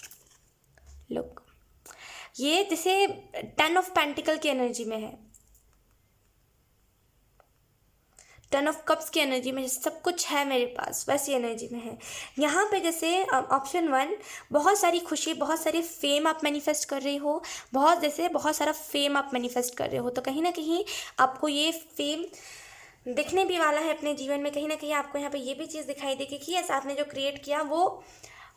look, ये जैसे 10 ऑफ पेंटिकल की एनर्जी में है, 10 ऑफ कप्स की एनर्जी में, जैसे सब कुछ है मेरे पास वैसी एनर्जी में है। यहाँ पे जैसे ऑप्शन 1, बहुत सारी खुशी, बहुत सारे फेम आप मैनिफेस्ट कर रही हो, बहुत सारा फेम आप मैनिफेस्ट कर रहे हो। तो कहीं ना कहीं आपको ये फेम दिखने भी वाला है अपने जीवन में। कहीं ना कहीं आपको यहाँ पे ये भी चीज़ दिखाई देगी कि यस, आपने जो क्रिएट किया वो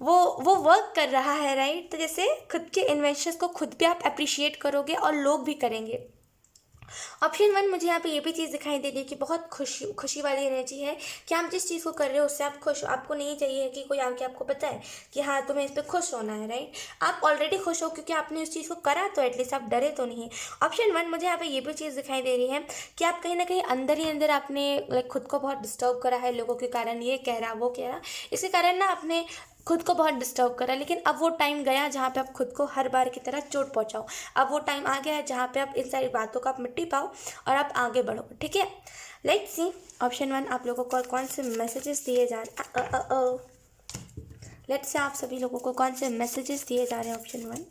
वर्क कर रहा है, राइट। तो जैसे खुद के इन्वेंशंस को खुद भी आप अप्रिशिएट करोगे और लोग भी करेंगे। ऑप्शन वन, मुझे यहाँ पे ये भी चीज़ दिखाई दे रही है कि बहुत खुशी खुशी वाली एनर्जी है कि आप जिस चीज़ को कर रहे हो उससे आप खुश हो। आपको नहीं चाहिए कि कोई आके आपको बताए कि हाँ तुम्हें इस पर खुश होना है, राइट। आप ऑलरेडी खुश हो क्योंकि आपने उस चीज़ को करा, तो एटलीस्ट आप डरे तो नहीं। ऑप्शन वन, मुझे यहाँ पे ये भी चीज़ दिखाई दे रही है कि आप कहीं ना कहीं अंदर ही अंदर आपने लाइक खुद को बहुत डिस्टर्ब करा है लोगों के कारण, ये कह रहा वो कह रहा, इसके कारण ना आपने खुद को बहुत डिस्टर्ब करा। लेकिन अब वो टाइम गया जहाँ पे आप खुद को हर बार की तरह चोट पहुँचाओ। अब वो टाइम आ गया है जहाँ पे आप इन सारी बातों का आप मिट्टी पाओ और आप आगे बढ़ो, ठीक है। लेट्स सी ऑप्शन वन आप लोगों को कौन से मैसेजेस दिए जा रहे, लेट्स से आप सभी लोगों को कौन से मैसेजेस दिए जा रहे हैं। Option one,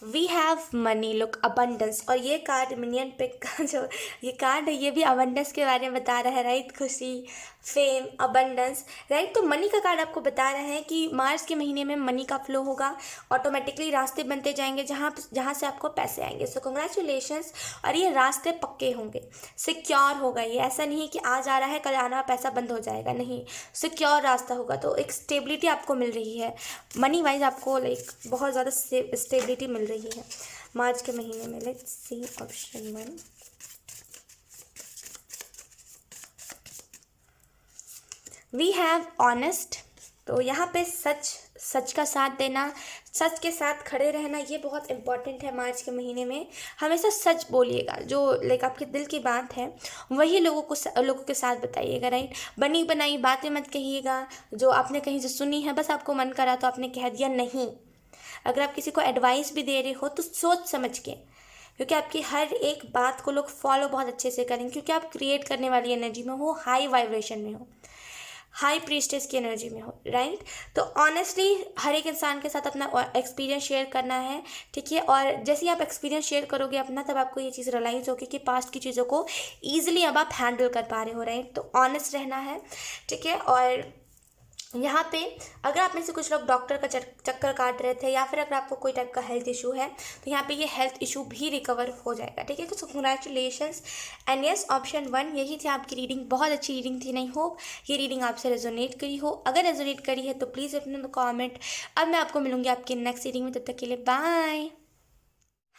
we have money, look abundance. और ये कार्ड मिनियन पिक का जो ये कार्ड है ये भी अबंडेंस के बारे में बता रहा है, राइट। खुशी, फेम, अबंडेंस, राइट। तो मनी का कार्ड आपको बता रहा है कि मार्च के महीने में मनी का फ्लो होगा, ऑटोमेटिकली रास्ते बनते जाएंगे जहाँ से आपको पैसे आएंगे। सो कंग्रेचुलेशंस। और ये रास्ते पक्के होंगे, सिक्योर होगा। ये ऐसा नहीं है कि आज आ रहा है कल आना पैसा बंद हो जाएगा, नहीं, सिक्योर रास्ता होगा। तो एक स्टेबिलिटी आपको मिल रही है मनी वाइज, आपको लाइक बहुत ज़्यादा स्टेबिलिटी मिल रही है मार्च के महीने में। Let's see option one, we have honest. तो यहाँ पे सच का साथ देना, सच के साथ खड़े रहना, ये बहुत इंपॉर्टेंट है मार्च के महीने में। हमेशा सच बोलिएगा, जो लाइक आपके दिल की बात है वही लोगों के साथ बताइएगा, राइट। बनी बनाई बातें मत कहिएगा, जो आपने कहीं से सुनी है बस आपको मन करा तो आपने कह दिया, नहीं। अगर आप किसी को एडवाइस भी दे रहे हो तो सोच समझ के, क्योंकि आपकी हर एक बात को लोग फॉलो बहुत अच्छे से करेंगे, क्योंकि आप क्रिएट करने वाली एनर्जी में हो, हाई वाइब्रेशन में हो, हाई प्रीस्टेस की एनर्जी में हो, राइट। तो ऑनेस्टली हर एक इंसान के साथ अपना एक्सपीरियंस शेयर करना है, ठीक है। और जैसे ही आप एक्सपीरियंस शेयर करोगे अपना, तब आपको ये चीज़ रियलाइज़ होगी कि पास्ट की चीज़ों को ईजिली अब आप हैंडल कर पा रहे हो, राइट। तो ऑनेस्ट रहना है, ठीक है। और यहाँ पे अगर आप में से कुछ लोग डॉक्टर का चक्कर काट रहे थे, या फिर अगर आपको कोई टाइप का हेल्थ इशू है, तो यहाँ पे ये हेल्थ इशू भी रिकवर हो जाएगा, ठीक है। तो congratulations and yes, option one यही थी आपकी रीडिंग। बहुत अच्छी रीडिंग थी, नहीं हो ये रीडिंग आपसे रेजोनेट करी हो। अगर रेजोनेट करी है तो प्लीज़ अपने कॉमेंट। अब मैं आपको मिलूंगी आपकी नेक्स्ट रीडिंग में, तब तक के लिए बाय।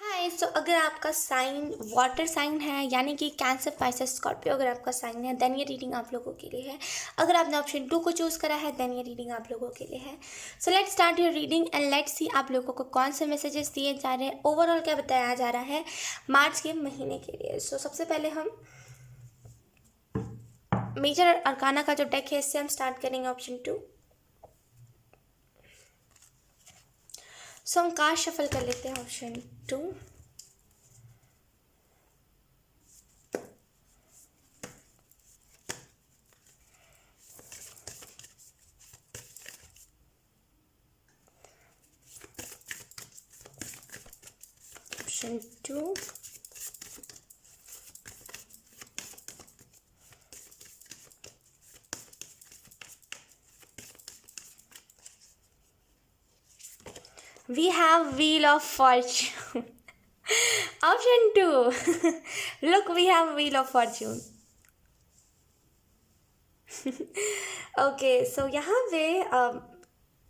हाय। सो अगर आपका साइन वाटर साइन है, यानी कि कैंसर, पाइसेस, स्कॉर्पियो अगर आपका साइन है, देन ये रीडिंग आप लोगों के लिए है। अगर आपने ऑप्शन टू को चूज़ करा है, देन ये रीडिंग आप लोगों के लिए है। So let's start your reading and let's see आप लोगों को कौन से मैसेजेस दिए जा रहे हैं, ओवरऑल क्या बताया जा रहा है मार्च के महीने के लिए। सो सबसे पहले हम मेजर अरकाना का जो डेक है इससे हम स्टार्ट करेंगे, ऑप्शन टू। सो हम कार्ड शफल कर लेते हैं, option two. Option two, we have wheel of fortune. Option two. Look, we have wheel of fortune. Okay, so यहाँ पे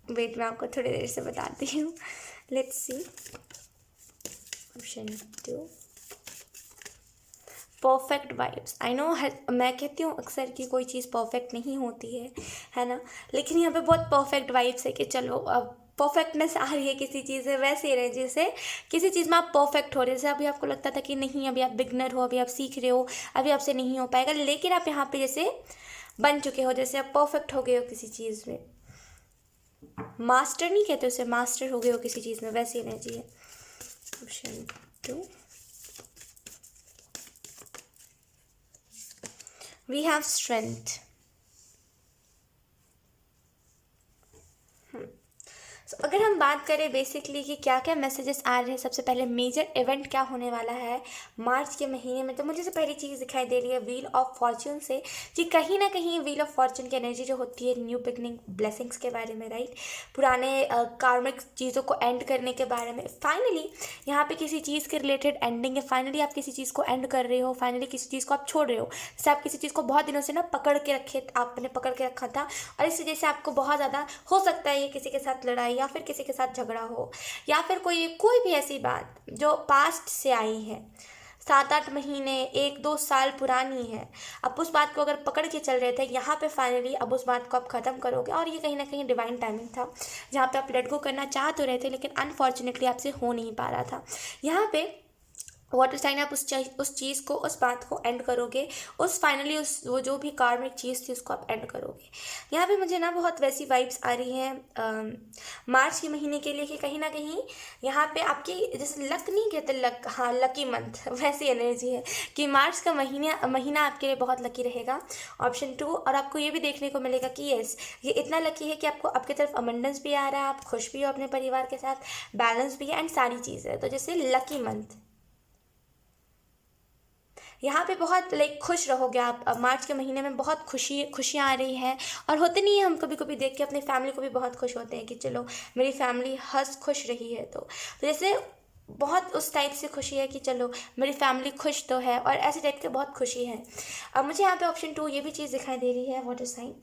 वेट मैं आपको थोड़ी देर से बताती हूँ। Let's see option two, perfect vibes. I know मैं कहती हूँ अक्सर कि कोई चीज़ परफेक्ट नहीं होती है ना, लेकिन यहाँ पे बहुत परफेक्ट वाइब्स है कि चलो अब परफेक्टनेस आ रही है किसी चीज़ से, वैसे ही रहे जैसे किसी चीज़ में आप परफेक्ट हो रहे। जैसे अभी आपको लगता था कि नहीं अभी आप बिगनर हो, अभी आप सीख रहे हो, अभी आपसे नहीं हो पाएगा, लेकिन आप यहाँ पे जैसे बन चुके हो, जैसे आप परफेक्ट हो गए हो किसी चीज़ में। मास्टर नहीं कहते उसे, मास्टर हो गए हो किसी चीज़ में, वैसी एनर्जी है। Option two, we have strength. अगर हम बात करें बेसिकली कि क्या क्या मैसेजेस आ रहे हैं, सबसे पहले मेजर इवेंट क्या होने वाला है मार्च के महीने में, तो मुझे से पहली चीज़ दिखाई दे रही है व्हील ऑफ फॉर्च्यून से, कि कहीं ना कहीं व्हील ऑफ फॉर्च्यून की एनर्जी जो होती है न्यू बिगनिंग, ब्लेसिंग्स के बारे में, राइट। पुराने कार्मिक चीज़ों को एंड करने के बारे में। फाइनली यहाँ पे किसी चीज़ के रिलेटेड एंडिंग है, फाइनली आप किसी चीज़ को एंड कर रहे हो, फाइनली किसी चीज़ को आप छोड़ रहे हो। जैसे आप किसी चीज़ को बहुत दिनों से ना पकड़ के रखे, आपने पकड़ के रखा था, और इस वजह से आपको बहुत ज़्यादा हो सकता है ये किसी के साथ लड़ाई या फिर किसी के साथ झगड़ा हो, या फिर कोई भी ऐसी बात जो पास्ट से आई है, 7-8 महीने 1-2 साल पुरानी है, अब उस बात को अगर पकड़ के चल रहे थे, यहाँ पे फाइनली अब उस बात को आप ख़त्म करोगे। और ये कहीं ना कहीं डिवाइन टाइमिंग था, जहाँ पे आप लेट गो करना चाह तो रहे थे, लेकिन अनफॉर्चुनेटली आपसे हो नहीं पा रहा था। यहाँ पे वाटर साइन आप उस चीज़ को, उस बात को एंड करोगे, उस फाइनली उस वो जो भी कार्मिक चीज़ थी उसको आप एंड करोगे। यहाँ पे मुझे ना बहुत वैसी वाइब्स आ रही हैं मार्च के महीने के लिए, कि कहीं ना कहीं यहाँ पे आपकी, जैसे लक नहीं कहते, लक, हाँ लकी मंथ, वैसी एनर्जी है कि मार्च का महीना आपके लिए बहुत लकी रहेगा, ऑप्शन 2। और आपको ये भी देखने को मिलेगा कि यस, ये इतना लकी है कि आपको आपकी तरफ अबंडेंस भी आ रहा है, आप खुश भी हो अपने परिवार के साथ, बैलेंस भी है एंड सारी चीज़ें है। तो जैसे लकी मंथ, यहाँ पे बहुत लाइक खुश रहोगे आप। अब मार्च के महीने में बहुत खुशियाँ आ रही हैं। और होते नहीं है, हम कभी कभी देख के अपनी फैमिली को भी बहुत खुश होते हैं कि चलो मेरी फैमिली हंस खुश रही है। तो जैसे बहुत उस टाइप से खुशी है कि चलो मेरी फैमिली खुश तो है, और ऐसे टाइप के बहुत खुशी है। अब मुझे यहाँ पे ऑप्शन 2 ये भी चीज़ दिखाई दे रही है, water sign.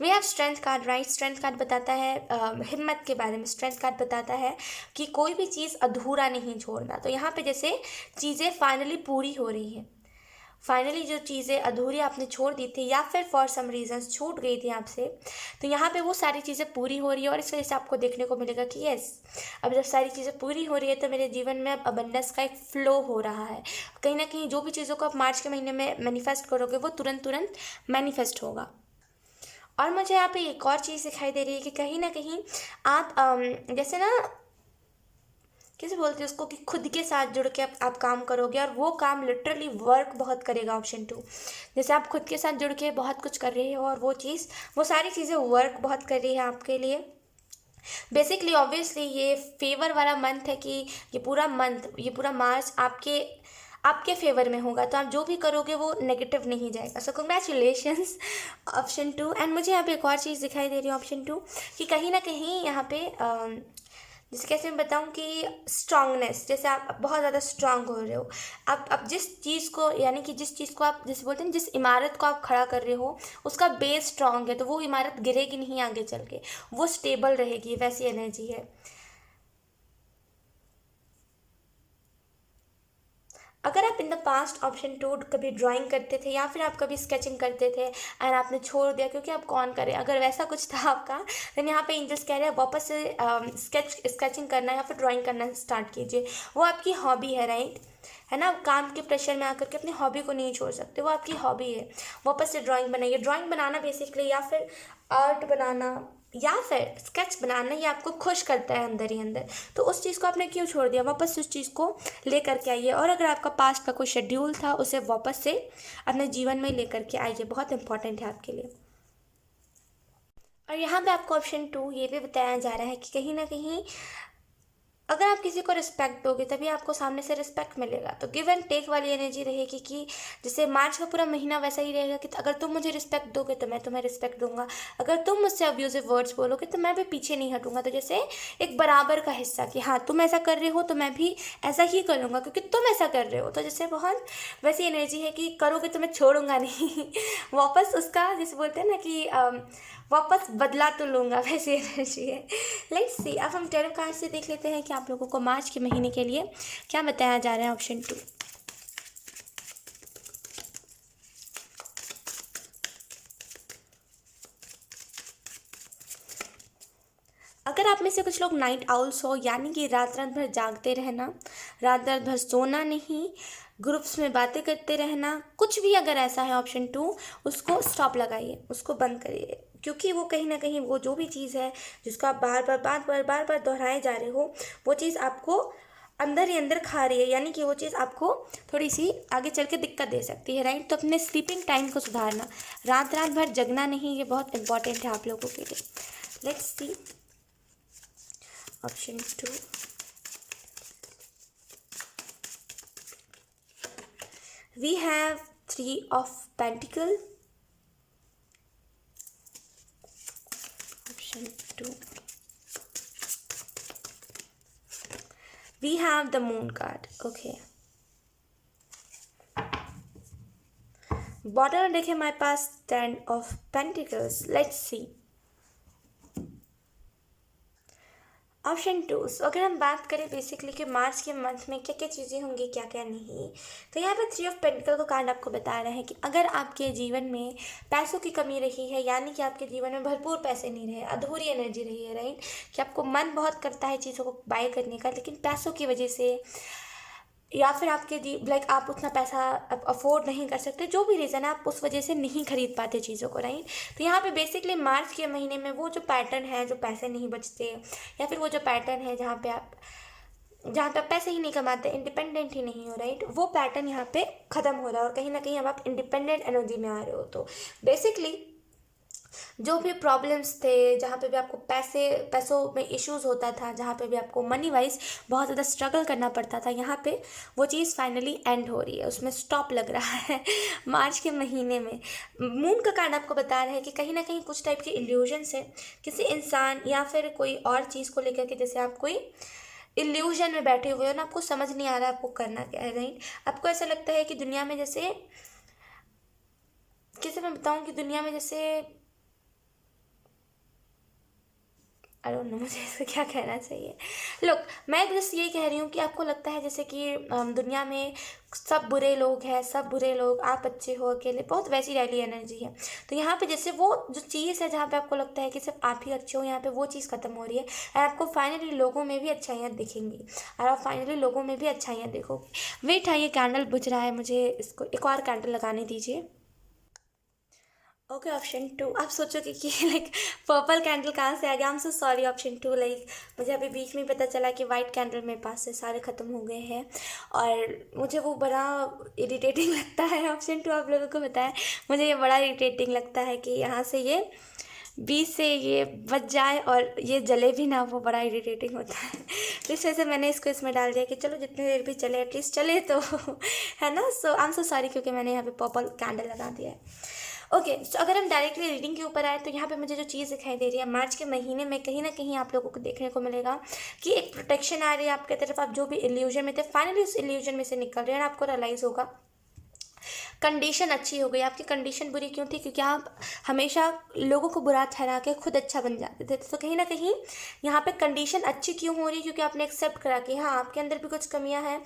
We have strength card, right. Strength card बताता है हिम्मत के बारे में। स्ट्रेंथ कार्ड बताता है कि कोई भी चीज़ अधूरा नहीं छोड़ना। तो यहाँ पे जैसे चीज़ें फाइनली पूरी हो रही हैं, फाइनली जो चीज़ें अधूरी आपने छोड़ दी थी, या फिर फॉर सम रीजंस छूट गई थी आपसे, तो यहाँ पे वो सारी चीज़ें पूरी हो रही है। और इस वजह से आपको देखने को मिलेगा कि यस, अब जब सारी चीज़ें पूरी हो रही है तो मेरे जीवन में अब अबंडेंस का एक फ्लो हो रहा है। कहीं ना कहीं जो भी चीज़ों को आप मार्च के महीने में मैनिफेस्ट करोगे वो तुरंत तुरंत मैनिफेस्ट होगा। और मुझे यहाँ पे एक और चीज़ दिखाई दे रही है कि कहीं ना कहीं आप जैसे ना, कैसे बोलते हैं उसको, कि खुद के साथ जुड़ के आप काम करोगे, और वो काम लिटरली वर्क बहुत करेगा, ऑप्शन 2। जैसे आप खुद के साथ जुड़ के बहुत कुछ कर रहे हो, और वो सारी चीज़ें वर्क बहुत कर रही है आपके लिए। बेसिकली ऑब्वियसली ये फेवर वाला मंथ है कि ये पूरा मार्च आपके फेवर में होगा। तो आप जो भी करोगे वो नेगेटिव नहीं जाएगा। सो कंग्रेचुलेशंस, ऑप्शन 2। एंड मुझे यहाँ पे एक और चीज़ दिखाई दे रही है, ऑप्शन 2, कि कहीं ना कहीं यहाँ पे जैसे कैसे मैं बताऊँ कि स्ट्रांगनेस, जैसे आप बहुत ज़्यादा स्ट्रांग हो रहे हो। आप जिस चीज़ को, यानी कि जिस चीज़ को आप जैसे बोलते हैं, जिस इमारत को आप खड़ा कर रहे हो उसका बेस स्ट्रांग है, तो वो इमारत गिरेगी नहीं आगे चल के, वो स्टेबल रहेगी, वैसी एनर्जी है। अगर आप इन द पास्ट, ऑप्शन 2, कभी ड्राइंग करते थे, या फिर आप कभी स्केचिंग करते थे एंड आपने छोड़ दिया क्योंकि आप कौन करे, अगर वैसा कुछ था आपका, देन यहाँ पे एंजल्स कह रहे हैं वापस से स्केचिंग करना या फिर ड्राइंग करना स्टार्ट कीजिए। वो आपकी हॉबी है, राइट, है ना। काम के प्रेशर में आकर के अपनी हॉबी को नहीं छोड़ सकते, वो आपकी हॉबी है। वापस से ड्राइंग बनाइए। ड्राइंग बनाना बेसिकली, या फिर आर्ट बनाना, या फिर स्केच बनाना, ये आपको खुश करता है अंदर ही अंदर। तो उस चीज़ को आपने क्यों छोड़ दिया, वापस से उस चीज़ को लेकर के आइए। और अगर आपका पास्ट का कोई शेड्यूल था उसे वापस से अपने जीवन में लेकर के आइए, बहुत इंपॉर्टेंट है आपके लिए। और यहाँ पे आपको ऑप्शन 2 ये भी बताया जा रहा है कि कहीं ना कहीं अगर आप किसी को रिस्पेक्ट दोगे तभी आपको सामने से रिस्पेक्ट मिलेगा। तो गिव एंड टेक वाली एनर्जी रहेगी कि जैसे मार्च का पूरा महीना वैसा ही रहेगा कि अगर तुम मुझे रिस्पेक्ट दोगे तो मैं तुम्हें रिस्पेक्ट दूंगा, अगर तुम मुझसे अब्यूजिव वर्ड्स बोलोगे तो मैं भी पीछे नहीं हटूंगा। तो जैसे एक बराबर का हिस्सा कि हाँ तुम ऐसा कर रहे हो तो मैं भी ऐसा ही करूँगा क्योंकि तुम ऐसा कर रहे हो। तो जैसे बहुत वैसी एनर्जी है कि करोगे तो मैं छोड़ूंगा नहीं वापस उसका जैसे बोलते हैं ना कि वापस बदला तो लूँगा, वैसी एनर्जी है। लेट्स सी, अब हम टैरो कार्ड से देख लेते हैं कि आप लोगों को मार्च के महीने के लिए क्या बताया जा रहा है, ऑप्शन 2। अगर आप में से कुछ लोग नाइट आउल्स हो, यानी कि रात रात भर जागते रहना, रात रात भर सोना नहीं, ग्रुप्स में बातें करते रहना, कुछ भी अगर ऐसा है, ऑप्शन 2, उसको स्टॉप लगाइए, उसको बंद करिए। क्योंकि वो कहीं ना कहीं वो जो भी चीज़ है जिसको आप बार बार दोहराए जा रहे हो, वो चीज़ आपको अंदर ही अंदर खा रही है, यानी कि वो चीज़ आपको थोड़ी सी आगे चल के दिक्कत दे सकती है, राइट। तो अपने स्लीपिंग टाइम को सुधारना, रात रात भर जगना नहीं, ये बहुत इंपॉर्टेंट है आप लोगों के लिए। Let's see, option 2। We have 3 of Pentacle, option 2. We have the Moon card, okay. Bottom में देखें हमारे पास 10 of Pentacles. Let's see. Option 2, सो अगर हम बात करें बेसिकली कि मार्च के मंथ में क्या क्या चीज़ें होंगी क्या क्या नहीं, तो यहाँ पे 3 ऑफ पेंटिकल का कार्ड आपको बता रहा है कि अगर आपके जीवन में पैसों की कमी रही है, यानी कि आपके जीवन में भरपूर पैसे नहीं रहे, अधूरी एनर्जी रही है, राइट, कि आपको मन बहुत करता है चीज़ों को बाय करने का, लेकिन पैसों की वजह से या फिर आपके लाइक आप उतना पैसा अफोर्ड नहीं कर सकते, जो भी रीज़न है आप उस वजह से नहीं खरीद पाते चीज़ों को, राइट। तो यहाँ पे बेसिकली मार्च के महीने में वो जो पैटर्न है, जो पैसे नहीं बचते, या फिर वो जो पैटर्न है जहाँ पे आप पैसे ही नहीं कमाते, इंडिपेंडेंट ही नहीं हो, राइट, वो पैटर्न यहाँ पे ख़त्म हो रहा है और कहीं ना कहीं अब आप इंडिपेंडेंट एनर्जी में आ रहे हो। तो बेसिकली जो भी प्रॉब्लम्स थे, जहाँ पे भी आपको पैसों में इश्यूज होता था, जहाँ पे भी आपको मनी वाइज बहुत ज़्यादा स्ट्रगल करना पड़ता था, यहाँ पे वो चीज़ फाइनली एंड हो रही है, उसमें स्टॉप लग रहा है मार्च के महीने में। मून का कार्ड आपको बता रहा है कि कहीं ना कहीं कुछ टाइप के इल्यूजन्स है किसी इंसान या फिर कोई और चीज़ को लेकर के, जैसे आप कोई इल्यूजन में बैठे हुए हो ना, आपको समझ नहीं आ रहा आपको करना क्या है, राइट। आपको ऐसा लगता है कि दुनिया में जैसे, कैसे मैं बताऊँ, कि दुनिया में जैसे आई डोंट नो मुझे इसका क्या कहना चाहिए। लुक, मैं जस्ट यही कह रही हूँ कि आपको लगता है जैसे कि दुनिया में सब बुरे लोग हैं, सब बुरे लोग, आप अच्छे हो अकेले, बहुत वैसी वाली एनर्जी है। तो यहाँ पे जैसे वो जो चीज़ है जहाँ पे आपको लगता है कि सिर्फ आप ही अच्छे हो, यहाँ पे वो चीज़ खत्म हो रही है और आपको फाइनली लोगों में भी अच्छाइयाँ दिखेंगी और आप फाइनली लोगों में भी अच्छाइयाँ देखोगे। वेट है, ये कैंडल बुझ रहा है, मुझे इसको एक और कैंडल लगाने दीजिए। ओके, ऑप्शन 2, आप सोचोगे कि लाइक पर्पल कैंडल कहाँ से आ गया। I am so sorry option 2, like मुझे अभी बीच में पता चला कि वाइट कैंडल मेरे पास से सारे ख़त्म हो गए हैं और मुझे वो बड़ा इरिटेटिंग लगता है। ऑप्शन 2 आप लोगों को बताया, मुझे ये बड़ा इरिटेटिंग लगता है कि यहाँ से ये बीच से ये बच जाए और ये जले भी ना, वो बड़ा इरिटेटिंग होता है। तो इस वजह से मैंने इसको इसमें डाल दिया कि चलो जितनी देर भी चले एटलीस्ट चले तो है ना। सो आई एम सो सॉरी क्योंकि मैंने यहाँ पे पर्पल कैंडल लगा दिया है। ओके, सो अगर हम डायरेक्टली रीडिंग के ऊपर आए तो यहाँ पे मुझे जो चीज़ दिखाई दे रही है, मार्च के महीने में कहीं ना कहीं आप लोगों को देखने को मिलेगा कि एक प्रोटेक्शन आ रही है आपकी तरफ। आप जो भी इल्यूजन में थे फाइनली उस इल्यूजन में से निकल रहे हैं और आपको रियलाइज़ होगा कंडीशन अच्छी हो गई। आपकी कंडीशन बुरी क्यों थी? क्योंकि आप हमेशा लोगों को बुरा ठहरा के खुद अच्छा बन जाते थे। तो कहीं ना कहीं यहाँ पे कंडीशन अच्छी क्यों हो रही है? क्योंकि आपने एक्सेप्ट करा कि हाँ आपके अंदर भी कुछ कमियां हैं।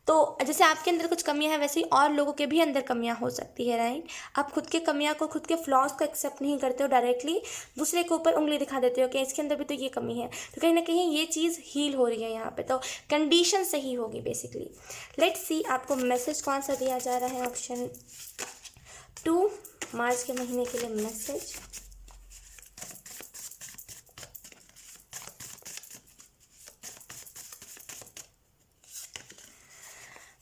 तो जैसे आपके अंदर कुछ कमियां हैं वैसे ही और लोगों के भी अंदर कमियां हो सकती है, राइट। आप खुद के कमियां को, खुद के फ्लॉज को एक्सेप्ट नहीं करते हो, डायरेक्टली दूसरे के ऊपर उंगली दिखा देते हो कि इसके अंदर भी तो ये कमी है। तो कहीं ना कहीं ये चीज़ हील हो रही है यहाँ पे, तो कंडीशन सही होगी बेसिकली। लेट्स सी आपको मैसेज कौन सा दिया जा रहा है। ऑप्शन 2 मार्च के महीने के लिए message.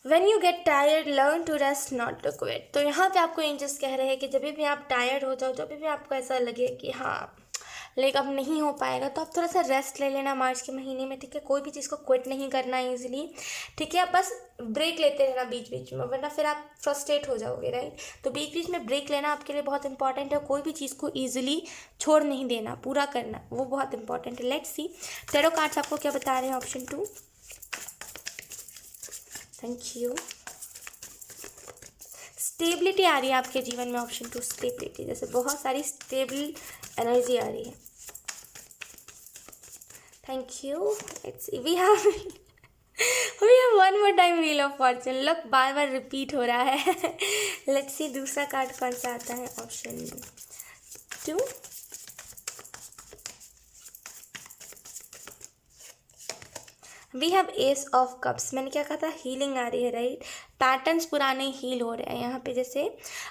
When you get tired, learn to rest, not to quit। तो यहाँ पे आपको एंजल्स कह रहे हैं कि जब भी आप टायर्ड हो जाओ, जब भी आपको ऐसा लगे कि हाँ लाइक अब नहीं हो पाएगा, तो आप थोड़ा सा रेस्ट ले लेना मार्च के महीने में, ठीक है। कोई भी चीज़ को क्विट नहीं करना ईजिली, ठीक है। आप बस ब्रेक लेते रहना बीच बीच में, वरना फिर आप फ्रस्ट्रेट हो जाओगे, राइट। तो बीच बीच में ब्रेक लेना आपके लिए बहुत इंपॉर्टेंट है। कोई भी चीज़ को ईजिली छोड़ नहीं देना, पूरा करना, वो बहुत इंपॉर्टेंट है। लेट्स सी टैरो कार्ड्स आपको क्या बता रहे हैं। Option 2, thank you. स्टेबिलिटी आ रही है आपके जीवन में। ऑप्शन 2 स्टेबिलिटी, जैसे बहुत सारी स्टेबल एनर्जी आ रही है। Thank you. Let's see we have one more time wheel of fortune. Look, बार बार रिपीट हो रहा है। लेट्स सी दूसरा कार्ड कौन सा आता है। Option 2, we have ace of cups. मैंने क्या कहा था, हीलिंग आ रही है, राइट। पैटर्न्स पुराने हील हो रहे हैं यहाँ पे। जैसे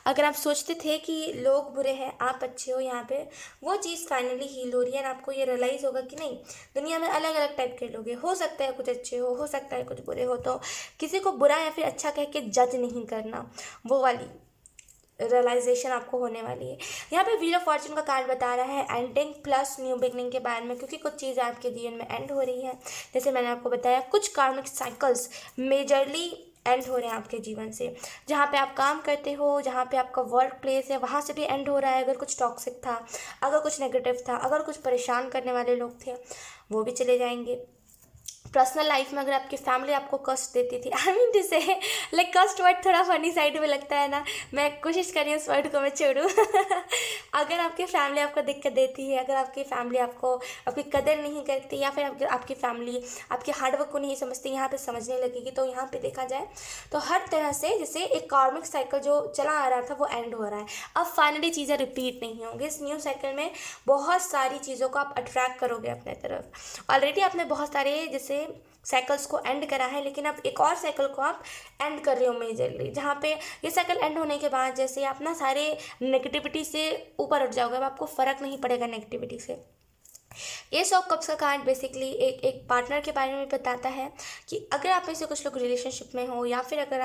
अगर आप सोचते थे कि लोग बुरे हैं आप अच्छे हो, यहाँ पे वो चीज़ फाइनली हील हो रही है और आपको ये रियलाइज़ होगा कि नहीं, दुनिया में अलग अलग टाइप के लोग हैं। हो सकता है कुछ अच्छे हो सकता है कुछ बुरे हो। तो किसी को बुरा या फिर अच्छा कह के जज नहीं करना, वो वाली रियलाइजेशन आपको होने वाली है। यहाँ पे व्हील ऑफ फॉर्चून का कार्ड बता रहा है एंडिंग प्लस न्यू बिगनिंग के बारे में, क्योंकि कुछ चीज़ें आपके जीवन में एंड हो रही है। जैसे मैंने आपको बताया, कुछ कार्मिक साइकिल्स मेजरली एंड हो रहे हैं आपके जीवन से। जहाँ पे आप काम करते हो, जहाँ पे आपका वर्क प्लेस है, वहाँ से भी एंड हो रहा है। अगर कुछ टॉक्सिक था, अगर कुछ नेगेटिव था, अगर कुछ परेशान करने वाले लोग थे, वो भी चले जाएंगे। पर्सनल लाइफ में अगर आपकी फैमिली आपको कष्ट देती थी, आई मीन टू से लाइक कष्ट वर्ड थोड़ा फनी साइड में लगता है ना, मैं कोशिश कर रही हूँ उस वर्ड को मैं छोड़ूँ अगर आपकी फैमिली आपको दिक्कत देती है, अगर आपकी फैमिली आपको आपकी कदर नहीं करती, या फिर आपकी फैमिली आपके हार्डवर्क को नहीं समझती, यहाँ पे समझने लगेगी, तो यहाँ पे देखा जाए तो हर तरह से जैसे एक कार्मिक साइकिल जो चला आ रहा था वो एंड हो रहा है। अब फाइनली चीज़ें रिपीट नहीं होंगी। इस न्यू साइकिल में बहुत सारी चीज़ों को आप अट्रैक्ट करोगे अपने तरफ। ऑलरेडी आपने बहुत सारे जैसे साइकिल्स को एंड करा है, लेकिन अब एक और साइकिल को आप एंड कर रहे हो मेजरली, जहाँ पे ये साइकिल एंड होने के बाद जैसे आप ना सारे नेगेटिविटी से ऊपर उठ जाओगे। अब आपको फ़र्क नहीं पड़ेगा नेगेटिविटी से। एस ऑफ कप्स का कार्ड बेसिकली एक पार्टनर के बारे में बताता है कि अगर आप में से कुछ लोग रिलेशनशिप में हो, या फिर अगर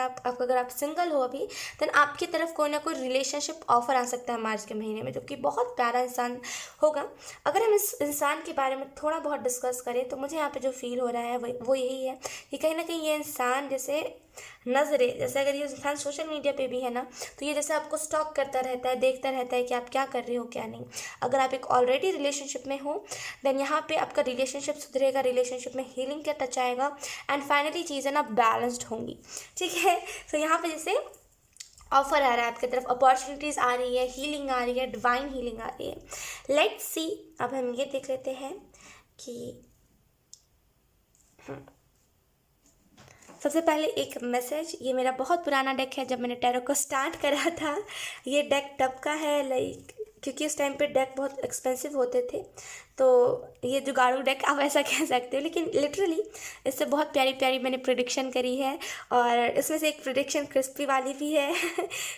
आप सिंगल हो अभी, देन आपकी तरफ कोई ना कोई रिलेशनशिप ऑफर आ सकता है मार्च के महीने में, जो कि बहुत प्यारा इंसान होगा। अगर हम इस इंसान के बारे में थोड़ा बहुत डिस्कस करें तो मुझे यहाँ पे जो फील हो रहा है वो यही है कि कहीं ना कहीं ये इंसान जैसे नज़रें, जैसे अगर ये इंसान सोशल मीडिया पे भी है ना, तो ये जैसे आपको स्टॉक करता रहता है, देखता रहता है कि आप क्या कर रहे हो क्या नहीं। अगर आप एक ऑलरेडी रिलेशनशिप में हो देन यहाँ पे आपका रिलेशनशिप सुधरेगा, रिलेशनशिप में हीलिंग का टच आएगा, एंड फाइनली चीज़ें ना बैलेंस्ड होंगी। ठीक है, तो यहाँ पे जैसे ऑफर आ रहा है आपकी तरफ, अपॉर्चुनिटीज़ आ रही है, हीलिंग आ रही है, डिवाइन हीलिंग आ रही है। लेट्स सी, अब हम ये देख लेते हैं कि सबसे पहले एक मैसेज। ये मेरा बहुत पुराना डेक है, जब मैंने टैरो को स्टार्ट करा था ये डेक तब का है, लाइक क्योंकि उस टाइम पे डेक बहुत एक्सपेंसिव होते थे, तो ये जुगाड़ू डेक आप ऐसा कह सकते हो, लेकिन लिटरली इससे बहुत प्यारी प्यारी मैंने प्रिडिक्शन करी है। और इसमें से एक प्रिडिक्शन क्रिस्पी वाली भी है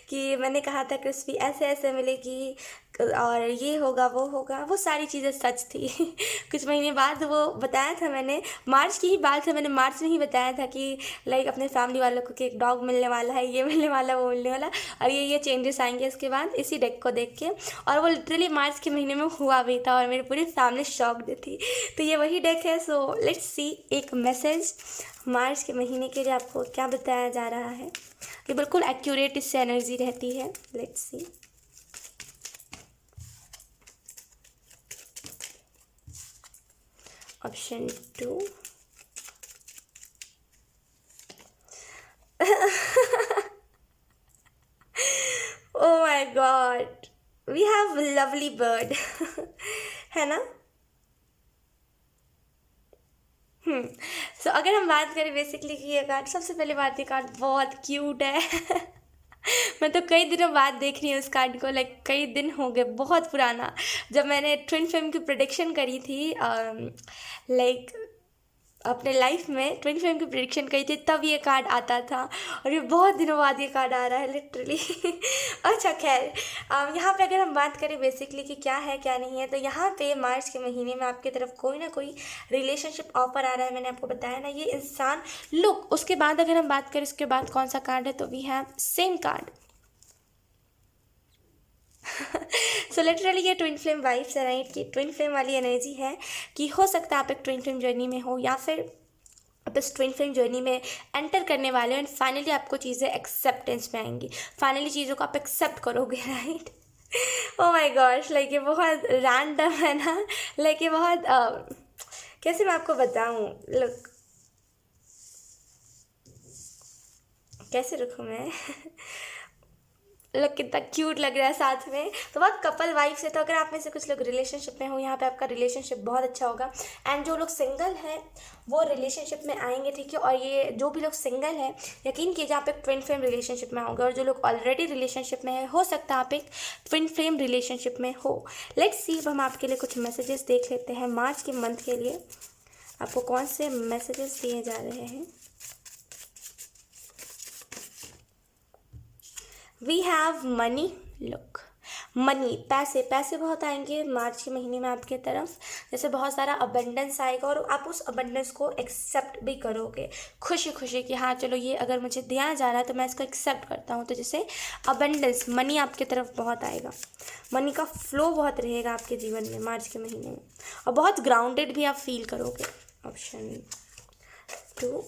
कि मैंने कहा था क्रिस्पी ऐसे ऐसे मिलेगी और ये होगा वो होगा, वो सारी चीज़ें सच थी कुछ महीने बाद वो बताया था मैंने, मार्च की ही बात है, मैंने मार्च में ही बताया था कि लाइक अपने फैमिली वालों को कि एक डॉग मिलने वाला है, ये मिलने वाला, वो मिलने वाला, और ये चेंजेस आएंगे इसके बाद इसी डेक को देख के। और वो लिटरली मार्च के महीने में हुआ भी था और मेरी पूरी फैमिली शॉक्ड थी। तो ये वही डेक है। सो लेट्स सी एक मैसेज मार्च के महीने के लिए आपको क्या बताया जा रहा है। ये बिल्कुल एक्यूरेट इससे एनर्जी रहती है। Let's see. Option 2 oh my god, we have lovely bird है ना। सो अगर हम बात करें बेसिकली कि ये कार्ड, सबसे पहले बात ये कार्ड बहुत क्यूट है मैं तो कई दिनों बाद देख रही हूँ इस कार्ड को, लाइक कई दिन हो गए, बहुत पुराना, जब मैंने ट्विन फ्लेम की प्रेडिक्शन करी थी, लाइक अपने लाइफ में ट्विन फ्लेम की प्रेडिक्शन करी थी, तब ये कार्ड आता था, और ये बहुत दिनों बाद ये कार्ड आ रहा है लिटरली अच्छा खैर, यहाँ पे अगर हम बात करें बेसिकली कि क्या है क्या नहीं है, तो यहाँ पे मार्च के महीने में आपकी तरफ कोई ना कोई रिलेशनशिप ऑफर आ रहा है। मैंने आपको बताया ना ये इंसान लुक, उसके बाद अगर हम बात करें उसके बाद कौन सा कार्ड है, तो we have same card so literally ये ट्विन फ्लेम वाइब्स है, राइट, कि ट्विन फ्लेम वाली एनर्जी है कि हो सकता है आप एक ट्विन फ्लेम जर्नी में हो, या फिर आप इस ट्विन फ्लेम जर्नी में एंटर करने वाले हो, एंड फाइनली आपको चीज़ें एक्सेप्टेंस में आएंगी, फाइनली चीज़ों को आप एक्सेप्ट करोगे, right. Oh my gosh, like ये बहुत रैंडम है ना, लाइक ये बहुत कैसे मैं आपको बताऊँ, लुक कैसे रखूँ मैं लोग कितना क्यूट लग रहा है साथ में, तो बहुत कपल वाइफ है। तो अगर आप में से कुछ लोग रिलेशनशिप में हो, यहाँ पे आपका रिलेशनशिप बहुत अच्छा होगा, एंड जो लोग सिंगल हैं वो रिलेशनशिप में आएंगे, ठीक है। और ये जो भी लोग सिंगल हैं, यकीन कीजिए आप एक ट्विन फ्लेम रिलेशनशिप में होंगे, और जो लोग ऑलरेडी रिलेशनशिप में है, हो सकता है आप एक ट्विन फ्लेम रिलेशनशिप में हो। लेट्स सी, अब हम आपके लिए कुछ मैसेजेस देख लेते हैं मार्च के मंथ के लिए आपको कौन से मैसेजेस दिए जा रहे हैं। We have money, look money, पैसे, पैसे बहुत आएंगे मार्च के महीने में आपके तरफ, जैसे बहुत सारा अबंडेंस आएगा, और आप उस अबंडेंस को एक्सेप्ट भी करोगे खुशी खुशी कि हाँ चलो ये अगर मुझे दिया जा रहा है तो मैं इसको एक्सेप्ट करता हूँ। तो जैसे अबंडेंस, मनी आपके तरफ बहुत आएगा, मनी का फ्लो बहुत रहेगा आपके जीवन में मार्च के महीने में, और बहुत ग्राउंडेड भी आप फील करोगे। Option 2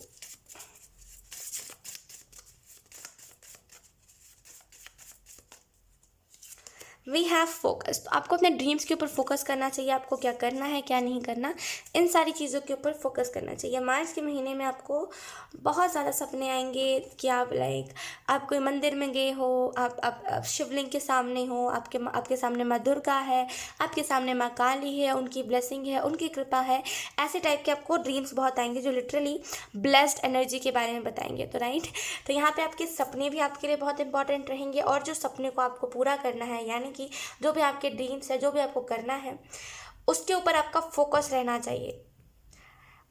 we have focus. तो आपको अपने ड्रीम्स के ऊपर फोकस करना चाहिए, आपको क्या करना है क्या नहीं करना, इन सारी चीज़ों के ऊपर फोकस करना चाहिए। मार्च के महीने में आपको बहुत ज़्यादा सपने आएंगे कि आप कोई मंदिर में गए हो, आप शिवलिंग के सामने हो, आपके सामने माँ दुर्गा है, आपके सामने माँ काली है, उनकी ब्लेसिंग है, उनकी कृपा है। ऐसे टाइप के आपको ड्रीम्स बहुत आएंगे जो लिटरली ब्लेस्ड एनर्जी के बारे में बताएंगे। तो राइट, तो यहाँ पे आपके सपने भी आपके लिए बहुत इंपॉर्टेंट रहेंगे, और जो सपने को आपको पूरा करना है, यानी कि जो भी आपके ड्रीम्स है, जो भी आपको करना है, उसके ऊपर आपका फोकस रहना चाहिए।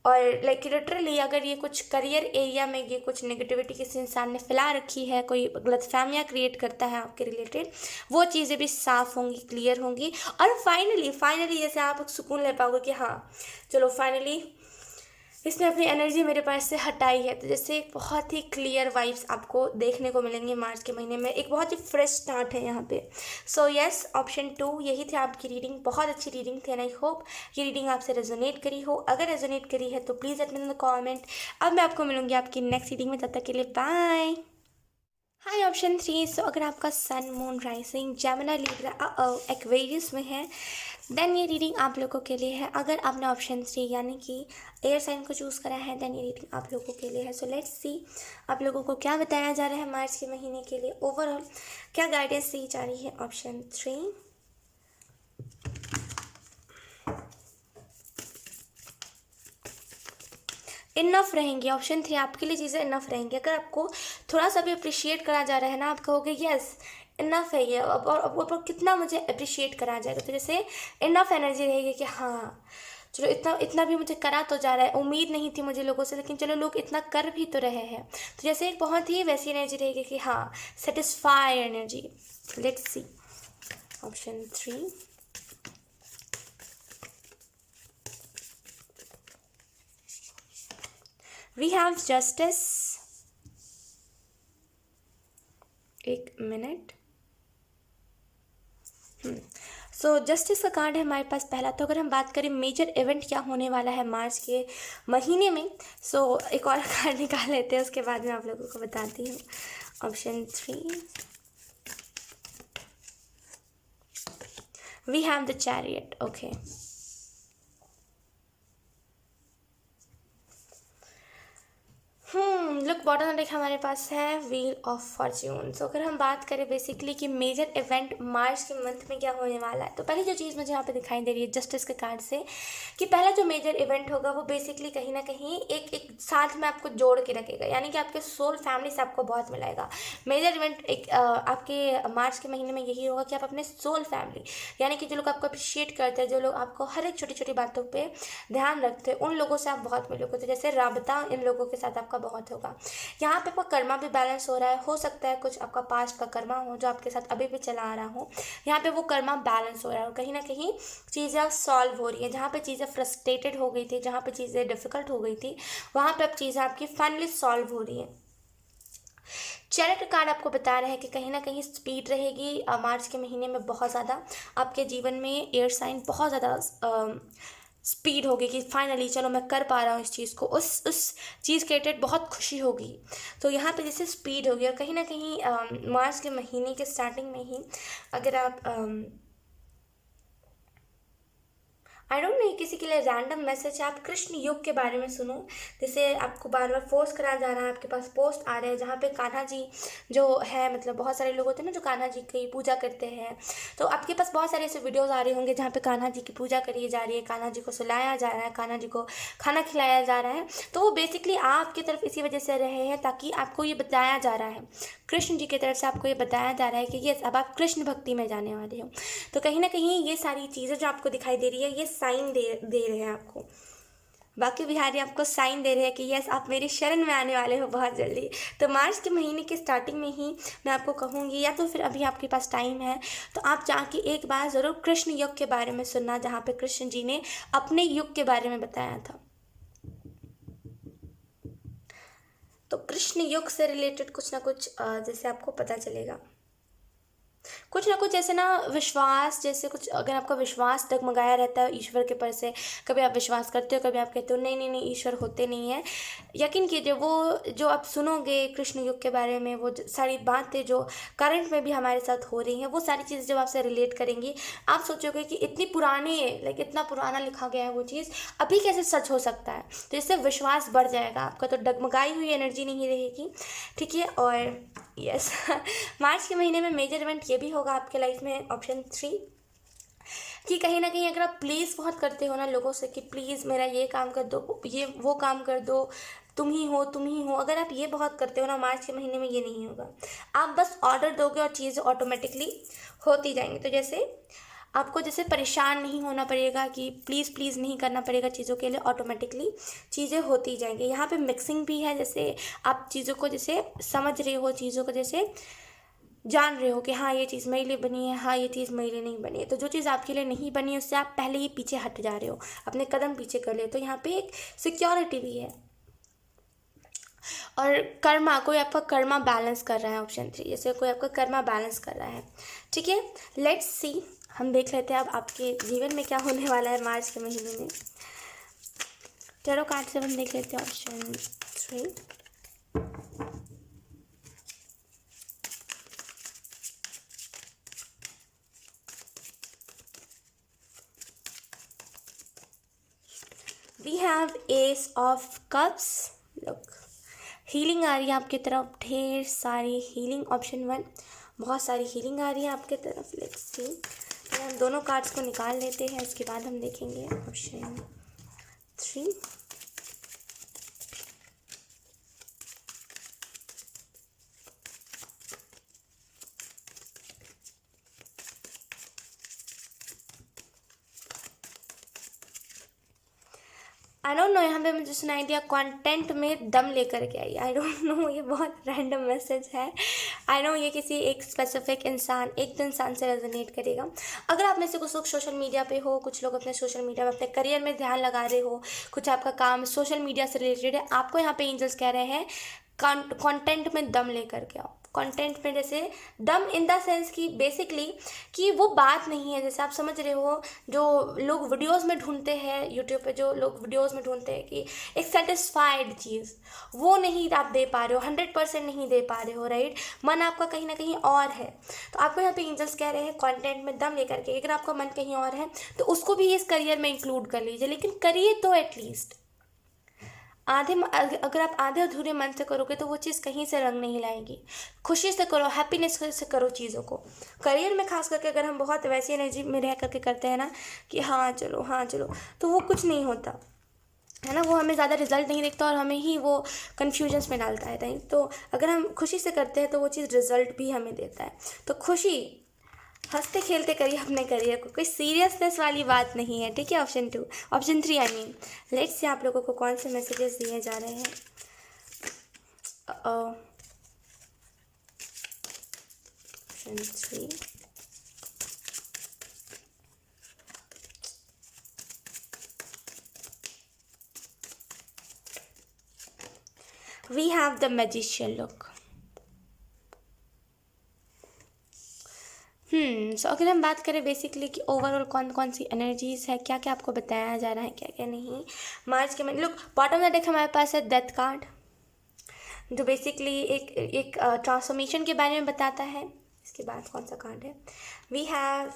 और लिटरली अगर ये कुछ करियर एरिया में ये कुछ नेगेटिविटी किसी इंसान ने फैला रखी है, कोई गलतफहमियाँ क्रिएट करता है आपके रिलेटेड, वो चीज़ें भी साफ़ होंगी, क्लियर होंगी, और फाइनली जैसे आप सुकून ले पाओगे कि हाँ चलो फाइनली इसने अपनी एनर्जी मेरे पास से हटाई है। तो जैसे एक बहुत ही क्लियर वाइब्स आपको देखने को मिलेंगे मार्च के महीने में, एक बहुत ही फ्रेश स्टार्ट है यहाँ पे। सो यस, ऑप्शन 2 यही थी आपकी रीडिंग। बहुत अच्छी रीडिंग थी एंड आई होप ये रीडिंग आपसे रेजोनेट करी हो। अगर रेजोनेट करी है तो please let me know in the comment. अब मैं आपको मिलूंगी आपकी नेक्स्ट रीडिंग में, तब तक के लिए बाय। हाय, ऑप्शन 3। सो अगर आपका sun, moon, rising Gemini, Libra, Aquarius में है, देन ये रीडिंग आप लोगों के लिए है। अगर आपने ऑप्शन 3 यानी कि एयर साइन को चूज़ करा है, देन ये रीडिंग आप लोगों के लिए है। सो लेट्स सी आप लोगों को क्या बताया जा रहा है मार्च के महीने के लिए, ओवरऑल क्या गाइडेंस दी जा रही है। ऑप्शन 3, इनफ रहेंगी। ऑप्शन 3 आपके लिए चीज़ें इनफ रहेंगी। अगर आपको थोड़ा सा भी अप्रिशिएट करा जा रहा है ना, आप कहोगे यस इनफ है ये, अब कितना मुझे अप्रिशिएट करा जाएगा। तो जैसे इनफ एनर्जी रहेगी कि हाँ चलो इतना इतना भी मुझे करा तो जा रहा है, उम्मीद नहीं थी मुझे लोगों से, लेकिन चलो लोग इतना कर भी तो रहे हैं। तो जैसे एक बहुत ही वैसी एनर्जी रहेगी कि हाँ satisfy energy. Let's see option 3, we have justice. एक मिनट। सो जस्टिस का कार्ड है हमारे पास पहला। तो अगर हम बात करें मेजर इवेंट क्या होने वाला है मार्च के महीने में, सो एक और कार्ड निकाल लेते हैं, उसके बाद मैं आप लोगों को बताती हूँ। Option 3, we have the chariot. Okay, look bottom deck हमारे पास है व्हील ऑफ फॉर्च्यून। सो अगर हम बात करें बेसिकली कि मेजर इवेंट मार्च के मंथ में क्या होने वाला है, तो पहली जो चीज़ मुझे यहाँ पे दिखाई दे रही है जस्टिस के कार्ड से, कि पहला जो मेजर इवेंट होगा वो बेसिकली कहीं ना कहीं एक साथ में आपको जोड़ के रखेगा, यानी कि आपके सोल फैमिली से आपको बहुत मिलाएगा। मेजर इवेंट एक आपके मार्च के महीने में यही होगा कि आप अपने सोल फैमिली, यानी कि जो लोग आपको अप्रिशिएट करते हैं, जो लोग आपको हर एक छोटी छोटी बातों पर ध्यान रखते हैं, उन लोगों से आप बहुत मिलोगे। तो जैसे राबता इन लोगों के साथ आपका बहुत होगा। यहाँ पे आपका कर्मा भी बैलेंस हो रहा है, हो सकता है कुछ आपका पास्ट का कर्मा हो जो आपके साथ अभी भी चला आ रहा हो, यहाँ पे वो कर्मा बैलेंस हो रहा है, और कहीं ना कहीं चीज़ें सॉल्व हो रही है। जहाँ पे चीज़ें फ्रस्ट्रेटेड हो गई थी, जहाँ पे चीज़ें डिफिकल्ट हो गई थी, वहाँ पे अब चीज़ें आपकी फाइनली सॉल्व हो रही है। चैरिट कार्ड आपको बता रहे हैं कि कहीं ना कहीं स्पीड रहेगी मार्च के महीने में बहुत ज़्यादा। आपके जीवन में एयर साइन बहुत ज़्यादा स्पीड होगी कि फाइनली चलो मैं कर पा रहा हूँ इस चीज़ को, उस चीज़ के रिलेटेड बहुत खुशी होगी। तो यहाँ पे जैसे स्पीड होगी, और कहीं ना कहीं मार्च के महीने के स्टार्टिंग में ही अगर आप आई डोंट नो किसी के लिए रैंडम मैसेज है, आप कृष्ण युग के बारे में सुनो। जैसे आपको बार बार फोर्स करा जा रहा है, आपके पास पोस्ट आ रहे हैं जहाँ पे कान्हा जी जो है, मतलब बहुत सारे लोग होते हैं ना जो कान्हा जी की पूजा करते हैं, तो आपके पास बहुत सारे ऐसे वीडियोस आ रहे होंगे जहाँ पे कान्हा जी की पूजा करी जा रही है, कान्हा जी को सुलाया जा रहा है, कान्हा जी को खाना खिलाया जा रहा है। तो वो बेसिकली आपकी तरफ इसी वजह से रहे हैं ताकि आपको ये बताया जा रहा है, कृष्ण जी की तरफ से आपको ये बताया जा रहा है कि यस अब आप कृष्ण भक्ति में जाने वाले हो। तो कहीं ना कहीं ये सारी चीज़ें जो आपको दिखाई दे रही है, ये साइन दे रहे हैं आपको, बाकी बिहारी आपको साइन दे रहे हैं कि यस आप मेरी शरण में आने वाले हो बहुत जल्दी। तो मार्च के महीने के स्टार्टिंग में ही मैं आपको कहूँगी, या तो फिर अभी आपके पास टाइम है तो आप जाके एक बार ज़रूर कृष्ण युग के बारे में सुनना, जहाँ पे कृष्ण जी ने अपने युग के बारे में बताया था। तो कृष्ण युग से रिलेटेड कुछ ना कुछ जैसे आपको पता चलेगा, कुछ ना कुछ जैसे ना विश्वास, जैसे कुछ अगर आपका विश्वास डगमगाया रहता है ईश्वर के पर से, कभी आप विश्वास करते हो, कभी आप कहते हो नहीं नहीं नहीं ईश्वर होते नहीं है। यकीन कीजिए वो जो आप सुनोगे कृष्ण युग के बारे में, वो सारी बातें जो करंट में भी हमारे साथ हो रही हैं, वो सारी चीज़ें जब आपसे रिलेट करेंगी, आप सोचोगे कि इतनी पुरानी, लाइक इतना पुराना लिखा गया है वो चीज़, अभी कैसे सच हो सकता है। तो इससे विश्वास बढ़ जाएगा आपका, तो डगमगाई हुई एनर्जी नहीं रहेगी, ठीक है। और यस मार्च के महीने में मेजर इवेंट ये भी होगा आपके लाइफ में, ऑप्शन 3, कि कहीं ना कहीं अगर आप प्लीज़ बहुत करते हो ना लोगों से कि प्लीज़ मेरा ये काम कर दो, ये वो काम कर दो, तुम ही हो तुम ही हो, अगर आप ये बहुत करते हो ना, मार्च के महीने में ये नहीं होगा। आप बस ऑर्डर दोगे और चीज़ें ऑटोमेटिकली होती जाएंगी। तो जैसे आपको जैसे परेशान नहीं होना पड़ेगा कि प्लीज़ प्लीज़ नहीं करना पड़ेगा चीज़ों के लिए, ऑटोमेटिकली चीज़ें होती जाएंगी। यहाँ पे मिक्सिंग भी है, जैसे आप चीज़ों को जैसे समझ रहे हो, चीज़ों को जैसे जान रहे हो कि हाँ ये चीज़ मेरे लिए बनी है, हाँ ये चीज़ मेरे लिए नहीं बनी है। तो जो चीज़ आपके लिए नहीं बनी है उससे आप पहले ही पीछे हट जा रहे हो, अपने कदम पीछे कर ले। तो यहाँ पे एक सिक्योरिटी भी है। और कर्मा, कोई आपका कर्मा बैलेंस कर रहा है, ऑप्शन 3, जैसे कोई आपका कर्मा बैलेंस कर रहा है, ठीक है। लेट्स सी, हम देख लेते हैं अब आपके जीवन में क्या होने वाला है मार्च के महीने में। टैरो कार्ड से हम देख लेते हैं option 3। We have ace of cups. Look, healing आ रही है आपकी तरफ, ढेर सारी हीलिंग, ऑप्शन 1, बहुत सारी हीलिंग आ रही है आपके तरफ। लेट्स सी, तो हम दोनों कार्ड्स को निकाल लेते हैं, इसके बाद हम देखेंगे ऑप्शन 3। आई डोंट नो, यहाँ पे मुझे सुनाई दिया कंटेंट में दम लेकर के आई। आई डोंट नो, ये बहुत रैंडम मैसेज है। आई नो ये किसी एक स्पेसिफिक इंसान, एक दो इंसान से रेजोनेट करेगा। अगर आप में से कुछ लोग सोशल मीडिया पे हो, कुछ लोग अपने सोशल मीडिया में अपने करियर में ध्यान लगा रहे हो, कुछ आपका काम सोशल मीडिया से रिलेटेड है, आपको यहाँ पे एंजल्स कह रहे हैं कंटेंट में दम लेकर के आओ। कंटेंट में जैसे दम इन द सेंस कि बेसिकली कि वो बात नहीं है, जैसे आप समझ रहे हो जो लोग वीडियोस में ढूंढते हैं यूट्यूब पे, जो लोग वीडियोस में ढूंढते हैं कि एक सेटिस्फाइड चीज़, वो नहीं आप दे पा रहे हो, 100% नहीं दे पा रहे हो, राइट। मन आपका कहीं ना कहीं और है। तो आपको यहाँ पे एंजल्स कह रहे हैं कंटेंट में दम लेकर के, अगर आपका मन कहीं और है तो उसको भी इस करियर में इंक्लूड कर लीजिए, लेकिन करिए तो एटलीस्ट अगर आप आधे अधूरे मन से करोगे तो वो चीज़ कहीं से रंग नहीं लाएगी। खुशी से करो, हैप्पीनेस से करो चीज़ों को। करियर में खास करके अगर हम बहुत वैसी एनर्जी में रह करके करते हैं ना कि हाँ चलो, तो वो कुछ नहीं होता है ना, वो हमें ज़्यादा रिजल्ट नहीं दिखता और हमें ही वो कन्फ्यूजन्स में डालता है। तो अगर हम खुशी से करते हैं तो वो चीज़ रिजल्ट भी हमें देता है। तो खुशी, हंसते खेलते करिए अपने करियर को, कोई सीरियसनेस वाली बात नहीं है, ठीक है। Option 2, option 3 I mean. Let's say आप लोगों को कौन से मैसेजेस दिए जा रहे हैं। Option 3, we have the magician look. So अगर हम बात करें बेसिकली कि ओवरऑल कौन कौन सी एनर्जीज है, क्या क्या आपको बताया जा रहा है, क्या क्या नहीं मार्च के महीने। Look, bottom of the deck हमारे पास है डेथ कार्ड, जो बेसिकली एक ट्रांसफॉर्मेशन के बारे में बताता है। इसके बाद कौन सा कार्ड है, we have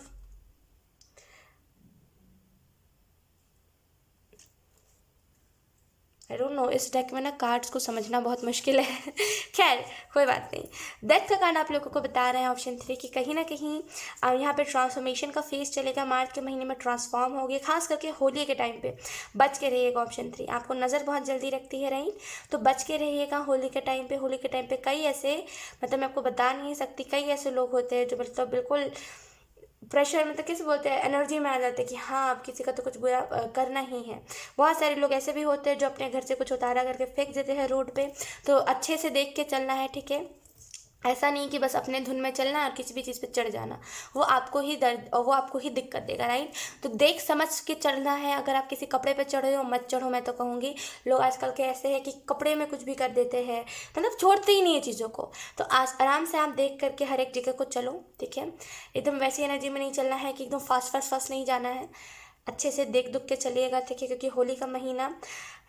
I don't know, इस डेक में ना कार्ड्स को समझना बहुत मुश्किल है खैर कोई बात नहीं। डेथ का कार्ड आप लोगों को बता रहे हैं ऑप्शन 3 कि कहीं ना कहीं यहाँ पे ट्रांसफॉर्मेशन का फेज चलेगा, मार्च के महीने में ट्रांसफॉर्म होगी, खास करके होली के टाइम पे बच के रहिएगा। ऑप्शन 3 आपको नज़र बहुत जल्दी रखती है, राइट, तो बच के रहिएगा होली के टाइम पे। होली के टाइम पे कई ऐसे, मतलब मैं आपको बता नहीं सकती, कई ऐसे लोग होते हैं जो मतलब बिल्कुल प्रेशर में, तो किस बोलते हैं, एनर्जी में आ जाते हैं कि हाँ अब किसी का तो कुछ बुरा करना ही है। बहुत सारे लोग ऐसे भी होते हैं जो अपने घर से कुछ उतारा करके फेंक देते हैं रोड पे, तो अच्छे से देख के चलना है, ठीक है। ऐसा नहीं कि बस अपने धुन में चलना है और किसी भी चीज़ पे चढ़ जाना, वो आपको ही दर्द और वो आपको ही दिक्कत देगा, राइट। तो देख समझ के चढ़ना है। अगर आप किसी कपड़े पे चढ़ रहे हो मत चढ़ो, मैं तो कहूँगी। लोग आजकल के ऐसे हैं कि कपड़े में कुछ भी कर देते हैं, मतलब छोड़ते ही नहीं है चीज़ों को। तो आज आराम से आप देख करके हर एक जगह को चलो, ठीक है। एकदम वैसी एनर्जी में नहीं चलना है कि एकदम फास्ट फास्ट फास्ट नहीं जाना है। अच्छे से देख दुख के चलिएगा, ठीक है, क्योंकि होली का महीना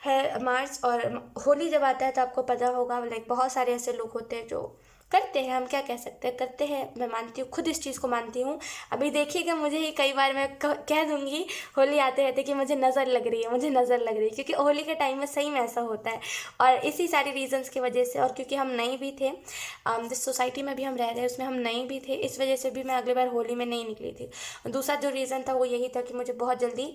है मार्च, और होली जब आता है तो आपको पता होगा लाइक बहुत सारे ऐसे लोग होते हैं जो करते हैं, हम क्या कह सकते हैं, करते हैं। मैं मानती हूँ, खुद इस चीज़ को मानती हूँ। अभी देखिएगा मुझे ही कई बार मैं कह दूँगी होली आते रहते कि मुझे नज़र लग रही है, मुझे नज़र लग रही है, क्योंकि होली के टाइम में सही में ऐसा होता है। और इसी सारी रीजंस की वजह से, और क्योंकि हम नए भी थे, जिस सोसाइटी में भी हम रह रहे हैं उसमें हम नए भी थे, इस वजह से भी मैं अगली बार होली में नहीं निकली थी। दूसरा जो रीज़न था वो यही था कि मुझे बहुत जल्दी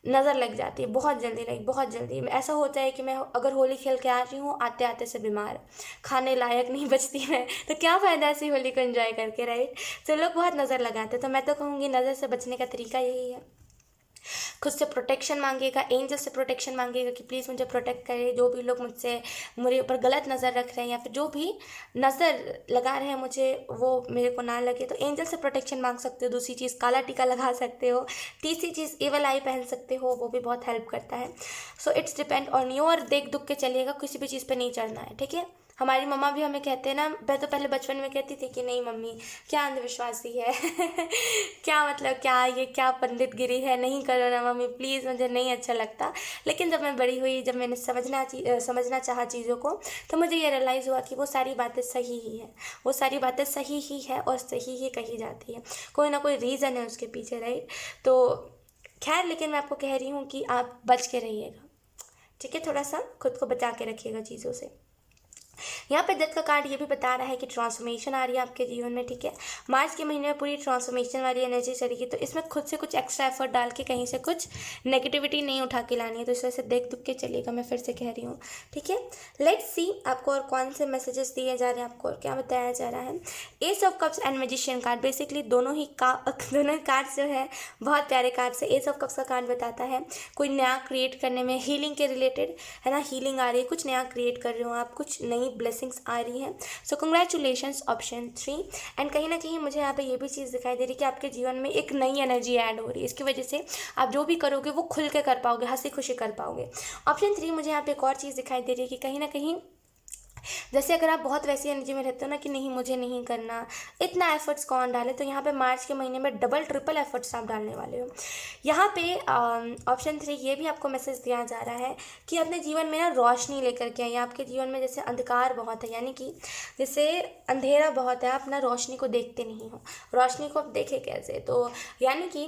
नज़र लग जाती है, बहुत जल्दी, लाइक बहुत जल्दी। ऐसा होता है कि मैं अगर होली खेल के आ रही हूँ, आते आते से बीमार, खाने लायक नहीं बचती मैं, तो क्या फ़ायदा ऐसी होली को एंजॉय करके, राइट। तो लोग बहुत नज़र लगाते हैं, तो मैं तो कहूँगी नज़र से बचने का तरीका यही है, खुद से प्रोटेक्शन मांगेगा, एंजल से प्रोटेक्शन मांगेगा कि प्लीज़ मुझे प्रोटेक्ट करे। जो भी लोग मुझसे मेरे ऊपर गलत नज़र रख रहे हैं या फिर जो भी नज़र लगा रहे हैं मुझे, वो मेरे को ना लगे। तो एंजल से प्रोटेक्शन मांग सकते हो। दूसरी चीज़, काला टीका लगा सकते हो। तीसरी चीज़, एवल आई पहन सकते हो, वो भी बहुत हेल्प करता है। So it's depend on you. और देख दुख के चलिएगा, किसी भी चीज़ पर नहीं चढ़ना है, ठीक है। हमारी मम्मा भी हमें कहते हैं ना, मैं तो पहले बचपन में कहती थी कि नहीं मम्मी क्या अंधविश्वासी है क्या मतलब, क्या ये क्या पंडित गिरी है, नहीं करो ना मम्मी प्लीज़, मुझे नहीं अच्छा लगता। लेकिन जब मैं बड़ी हुई, जब मैंने समझना चाहा चीज़ों को, तो मुझे ये रियलाइज़ हुआ कि वो सारी बातें सही ही है, वो सारी बातें सही ही है और सही ही कही जाती है। कोई ना कोई रीज़न है उसके पीछे, राइट। तो खैर, लेकिन मैं आपको कह रही हूँ कि आप बच के रहिएगा, ठीक है। थोड़ा सा खुद को बचा के रखिएगा चीज़ों से। यहाँ पे डेथ का कार्ड ये भी बता रहा है कि ट्रांसफॉर्मेशन आ रही है आपके जीवन में, ठीक है। मार्च के महीने में पूरी ट्रांसफॉर्मेशन वाली एनर्जी चलेगी, तो इसमें खुद से कुछ एक्स्ट्रा एफर्ट डाल के कहीं से कुछ नेगेटिविटी नहीं उठा के लानी है। तो इस वजह से देख दुख के चलिएगा, मैं फिर से कह रही हूँ, ठीक है। लेट्स सी आपको और कौन से मैसेजेस दिए जा रहे हैं, आपको और क्या बताया जा रहा है। S of cups and magician card, basically दोनों ही कार्ड जो है बहुत प्यारे कार्ड से। एस ऑफ कप्स का कार्ड बताता है कोई नया क्रिएट करने में, हीलिंग के रिलेटेड है ना, हीलिंग आ रही है, कुछ नया क्रिएट कर रहे हो आप, कुछ नई ब्लेसिंग्स आ रही हैं। सो कंग्रेचुलेशंस ऑप्शन 3। एंड कहीं ना कहीं मुझे यहाँ पे ये भी चीज़ दिखाई दे रही है कि आपके जीवन में एक नई एनर्जी ऐड हो रही है, इसकी वजह से आप जो भी करोगे वो खुल के कर पाओगे, हंसी खुशी कर पाओगे। ऑप्शन 3 मुझे यहाँ पे एक और चीज़ दिखाई दे रही है कि कहीं ना कहीं जैसे अगर आप बहुत वैसी एनर्जी में रहते हो ना कि नहीं मुझे नहीं करना, इतना एफर्ट्स कौन डाले, तो यहाँ पे मार्च के महीने में डबल ट्रिपल एफर्ट्स आप डालने वाले हो। यहाँ पे ऑप्शन 3 ये भी आपको मैसेज दिया जा रहा है कि अपने जीवन में ना रोशनी लेकर के आइए। आपके जीवन में जैसे अंधकार बहुत है, यानी कि जैसे अंधेरा बहुत है, आप ना रोशनी को देखते नहीं हो। रोशनी को आप देखें कैसे, तो यानी कि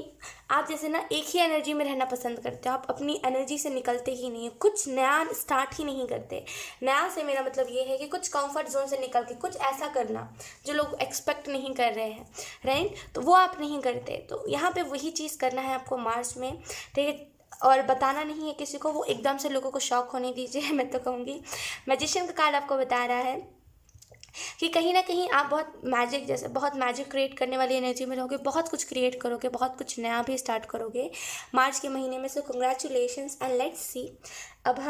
आप जैसे ना एक ही एनर्जी में रहना पसंद करते हो, आप अपनी एनर्जी से निकलते ही नहीं हो, कुछ नया स्टार्ट ही नहीं करते। नया से मेरा मतलब ये है कि कुछ कंफर्ट जोन से निकल के कुछ ऐसा करना जो लोग एक्सपेक्ट नहीं कर रहे हैं, राइट, तो वो आप नहीं करते। तो यहाँ पे वही चीज़ करना है आपको मार्च में, ठीक है। और बताना नहीं है किसी को, वो एकदम से लोगों को शॉक होने दीजिए मैं तो कहूँगी। मैजिशियन का कार्ड आपको बता रहा है कि कहीं ना कहीं आप बहुत मैजिक, जैसे बहुत मैजिक क्रिएट करने वाली एनर्जी में रहोगे, बहुत कुछ क्रिएट करोगे, बहुत कुछ नया भी स्टार्ट करोगे मार्च के महीने में। सो कंग्रेचुलेशंस एंड लेट्स सी। अब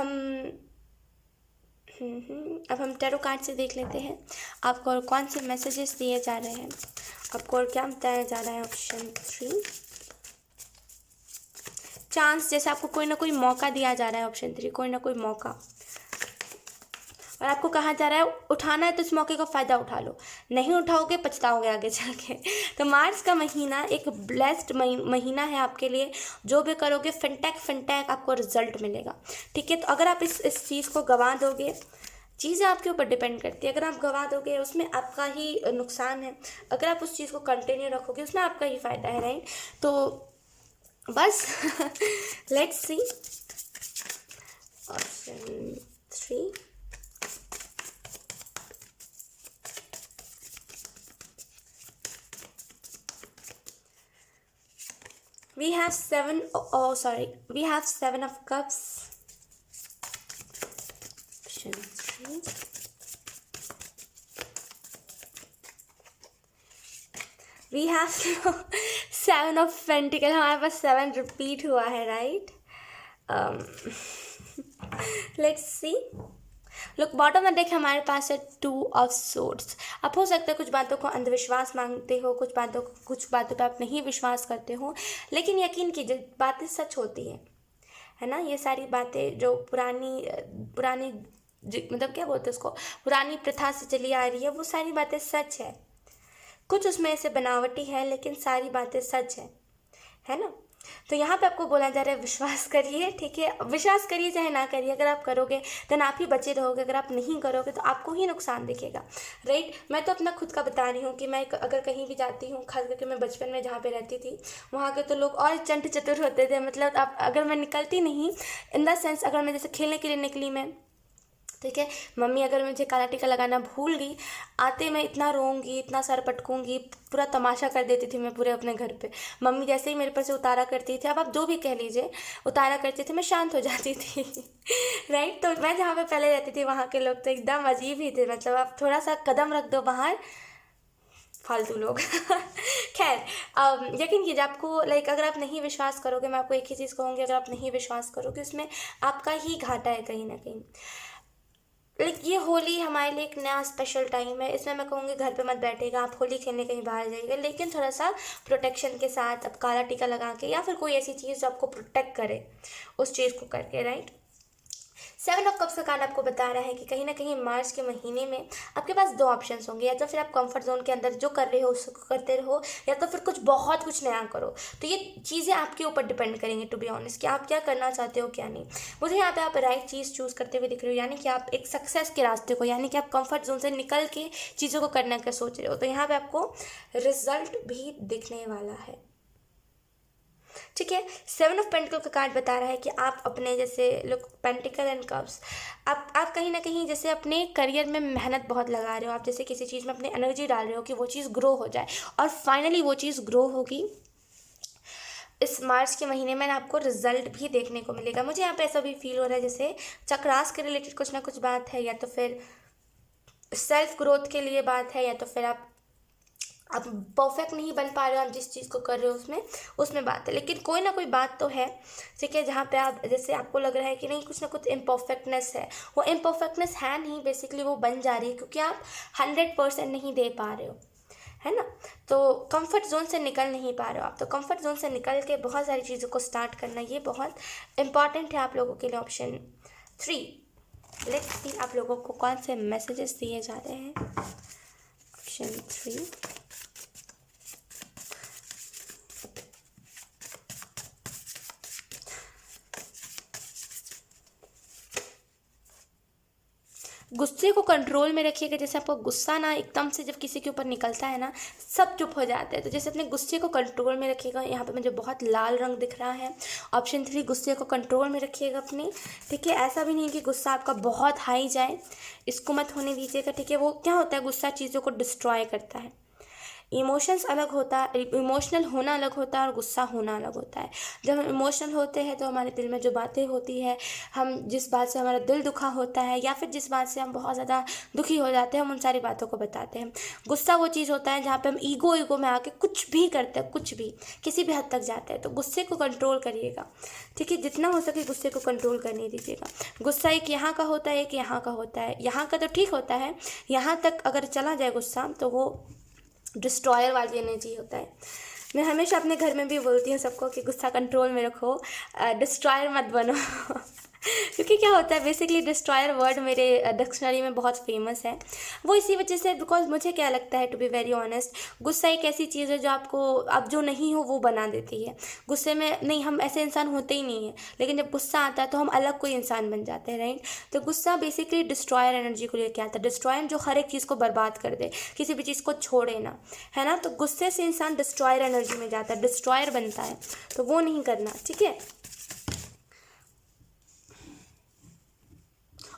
हम टैरो कार्ड से देख लेते हैं आपको और कौन से मैसेजेस दिए जा रहे हैं, आपको और क्या बताया जा रहा है। ऑप्शन 3 चांस, जैसे आपको कोई ना कोई मौका दिया जा रहा है। ऑप्शन 3 कोई ना कोई मौका, और आपको कहा जा रहा है उठाना है तो इस मौके का फ़ायदा उठा लो, नहीं उठाओगे पछताओगे आगे चल के। तो मार्च का महीना एक ब्लेस्ड महीना है आपके लिए, जो भी करोगे फिनटेक आपको रिजल्ट मिलेगा, ठीक है। तो अगर आप इस चीज़ को गंवा दोगे, चीज़ें आपके ऊपर डिपेंड करती है, अगर आप गंवा दोगे उसमें आपका ही नुकसान है, अगर आप उस चीज़ को कंटिन्यू रखोगे उसमें आपका ही फ़ायदा है, राइट। तो बस let's see. Option 3 we have 7, we have 7 of cups. Option 3 we have 7 of pentacle, हमारे पास 7 रिपीट हुआ है, right. Let's see. Look bottom में देख हमारे पास है 2 ऑफ सोर्ड्स। अब हो सकता है कुछ बातों को अंधविश्वास मानते हो, कुछ बातों पे आप नहीं विश्वास करते हो, लेकिन यकीन कीजिए बातें सच होती हैं, है ना। ये सारी बातें जो पुरानी पुरानी मतलब क्या बोलते हैं उसको, पुरानी प्रथा से चली आ रही है, वो सारी बातें सच है। कुछ उसमें से बनावटी है, लेकिन सारी बातें सच है ना। तो यहाँ पे आपको बोला जा रहा है विश्वास करिए, ठीक है। विश्वास करिए चाहे ना करिए, अगर आप करोगे देन आप ही बचे रहोगे, अगर आप नहीं करोगे तो आपको ही नुकसान दिखेगा, राइट। मैं तो अपना खुद का बता रही हूँ कि मैं अगर कहीं भी जाती हूँ, खास करके मैं बचपन में जहाँ पे रहती थी वहाँ के तो लोग और चंट चतुर होते थे। मतलब आप अगर मैं निकलती नहीं इन द सेंस, अगर मैं जैसे खेलने के लिए निकली मैं, ठीक है, मम्मी अगर मुझे काला टीका लगाना भूल गई, आते मैं इतना रोऊंगी, इतना सर पटकूंगी, पूरा तमाशा कर देती थी मैं पूरे अपने घर पे। मम्मी जैसे ही मेरे पर से उतारा करती थी, अब आप जो भी कह लीजिए, उतारा करती थी, मैं शांत हो जाती थी राइट। तो मैं जहाँ पे पहले रहती थी वहाँ के लोग तो एकदम अजीब ही थे। मतलब आप थोड़ा सा कदम रख दो बाहर, फालतू लोग खैर, यकीन कीजिए आपको लाइक अगर आप नहीं विश्वास करोगे, मैं आपको एक ही चीज़ कहूँगी, अगर आप नहीं विश्वास करोगे उसमें आपका ही घाटा है कहीं ना कहीं। लाइक ये होली हमारे लिए एक नया स्पेशल टाइम है, इसमें मैं कहूँगी घर पे मत बैठेगा, आप होली खेलने कहीं बाहर जाइएगा, लेकिन थोड़ा सा प्रोटेक्शन के साथ, अब काला टीका लगा के या फिर कोई ऐसी चीज़ जो आपको प्रोटेक्ट करे उस चीज़ को करके, राइट। 7 ऑफ कप्स का कार्ड आपको बता रहा है कि कहीं ना कहीं मार्च के महीने में आपके पास 2 ऑप्शंस होंगे, या तो फिर आप कंफर्ट जोन के अंदर जो कर रहे हो उसको करते रहो, या तो फिर कुछ नया करो। तो ये चीज़ें आपके ऊपर डिपेंड करेंगी टू बी ऑनेस्ट, कि आप क्या करना चाहते हो क्या नहीं। मुझे यहाँ पे आप राइट चीज़ चूज़ करते हुए दिख रहे हो, यानी कि आप एक सक्सेस के रास्ते को, यानी कि आप कंफर्ट जोन से निकल के चीज़ों को करने का सोच रहे हो, तो यहाँ पे आपको रिजल्ट भी दिखने वाला है, ठीक है। 7 ऑफ पेंटिकल का कार्ड बता रहा है कि आप अपने जैसे लुक पेंटिकल एंड कप्स, आप कहीं ना कहीं जैसे अपने करियर में मेहनत बहुत लगा रहे हो, आप जैसे किसी चीज़ में अपनी एनर्जी डाल रहे हो कि वो चीज़ ग्रो हो जाए, और फाइनली वो चीज़ ग्रो होगी। इस मार्च के महीने में आपको रिजल्ट भी देखने को मिलेगा। मुझे यहाँ पे ऐसा भी फील हो रहा है जैसे चक्रास के रिलेटेड कुछ ना कुछ बात है, या तो फिर सेल्फ ग्रोथ के लिए बात है, या तो फिर आप परफेक्ट नहीं बन पा रहे हो, आप जिस चीज़ को कर रहे हो उसमें बात है, लेकिन कोई ना कोई बात तो है, ठीक है, जहाँ पे आप जैसे आपको लग रहा है कि नहीं कुछ ना कुछ इम्परफेक्टनेस है। वो इम्परफेक्टनेस है नहीं, बेसिकली वो बन जा रही है क्योंकि आप 100% नहीं दे पा रहे हो, है ना। तो कंफर्ट जोन से निकल नहीं पा रहे हो आप, तो कंफर्ट जोन से निकल के बहुत सारी चीज़ों को स्टार्ट करना, ये बहुत इंपॉर्टेंट है आप लोगों के लिए। ऑप्शन 3, लेट्स सी आप लोगों को कौन से मैसेजेस दिए जा रहे हैं। ऑप्शन 3, गुस्से को कंट्रोल में रखिएगा। जैसे आपको गुस्सा ना एकदम से जब किसी के ऊपर निकलता है ना, सब चुप हो जाते हैं, तो जैसे अपने गुस्से को कंट्रोल में रखिएगा। यहाँ पे मुझे बहुत लाल रंग दिख रहा है। ऑप्शन 3, गुस्से को कंट्रोल में रखिएगा अपने, ठीक है। ऐसा भी नहीं कि गुस्सा आपका बहुत हाई जाए, इसको मत होने दीजिएगा, ठीक है। वो क्या होता है, गुस्सा चीज़ों को डिस्ट्रॉय करता है। इमोशंस अलग होता है, इमोशनल होना अलग होता है और गुस्सा होना अलग होता है। जब हम इमोशनल होते हैं तो हमारे दिल में जो बातें होती है, हम जिस बात से हमारा दिल दुखा होता है या फिर जिस बात से हम बहुत ज़्यादा दुखी हो जाते हैं, हम उन सारी बातों को बताते हैं। गुस्सा वो चीज़ होता है जहाँ पे हम ईगो में आके कुछ भी करते हैं, कुछ भी किसी भी हद तक जाते हैं। तो गुस्से को कंट्रोल करिएगा, ठीक है। जितना हो सके गुस्से को कंट्रोल करने दीजिएगा। गुस्सा एक यहाँ का होता है, एक यहाँ का होता है। यहाँ का तो ठीक होता है, यहाँ तक अगर चला जाए गुस्सा तो वो डिस्ट्रॉयर वाली एनर्जी होता है। मैं हमेशा अपने घर में भी बोलती हूँ सबको कि गुस्सा कंट्रोल में रखो, डिस्ट्रॉयर मत बनो क्योंकि क्या होता है, बेसिकली डिस्ट्रॉयर वर्ड मेरे डिक्शनरी में बहुत फेमस है। वो इसी वजह से, बिकॉज मुझे क्या लगता है टू बी वेरी ऑनेस्ट, गुस्सा एक ऐसी चीज़ है जो आपको आप जो नहीं हो वो बना देती है। गुस्से में नहीं, हम ऐसे इंसान होते ही नहीं हैं, लेकिन जब गुस्सा आता है तो हम अलग कोई इंसान बन जाते हैं, राइट। तो गुस्सा बेसिकली डिस्ट्रॉयर एनर्जी को लेकर आता है। डिस्ट्रॉयर जो हर एक चीज़ को बर्बाद कर दे, किसी भी चीज़ को छोड़े ना, है ना। तो गुस्से से इंसान डिस्ट्रॉयर एनर्जी में जाता है, डिस्ट्रॉयर बनता है, तो वो नहीं करना, ठीक है।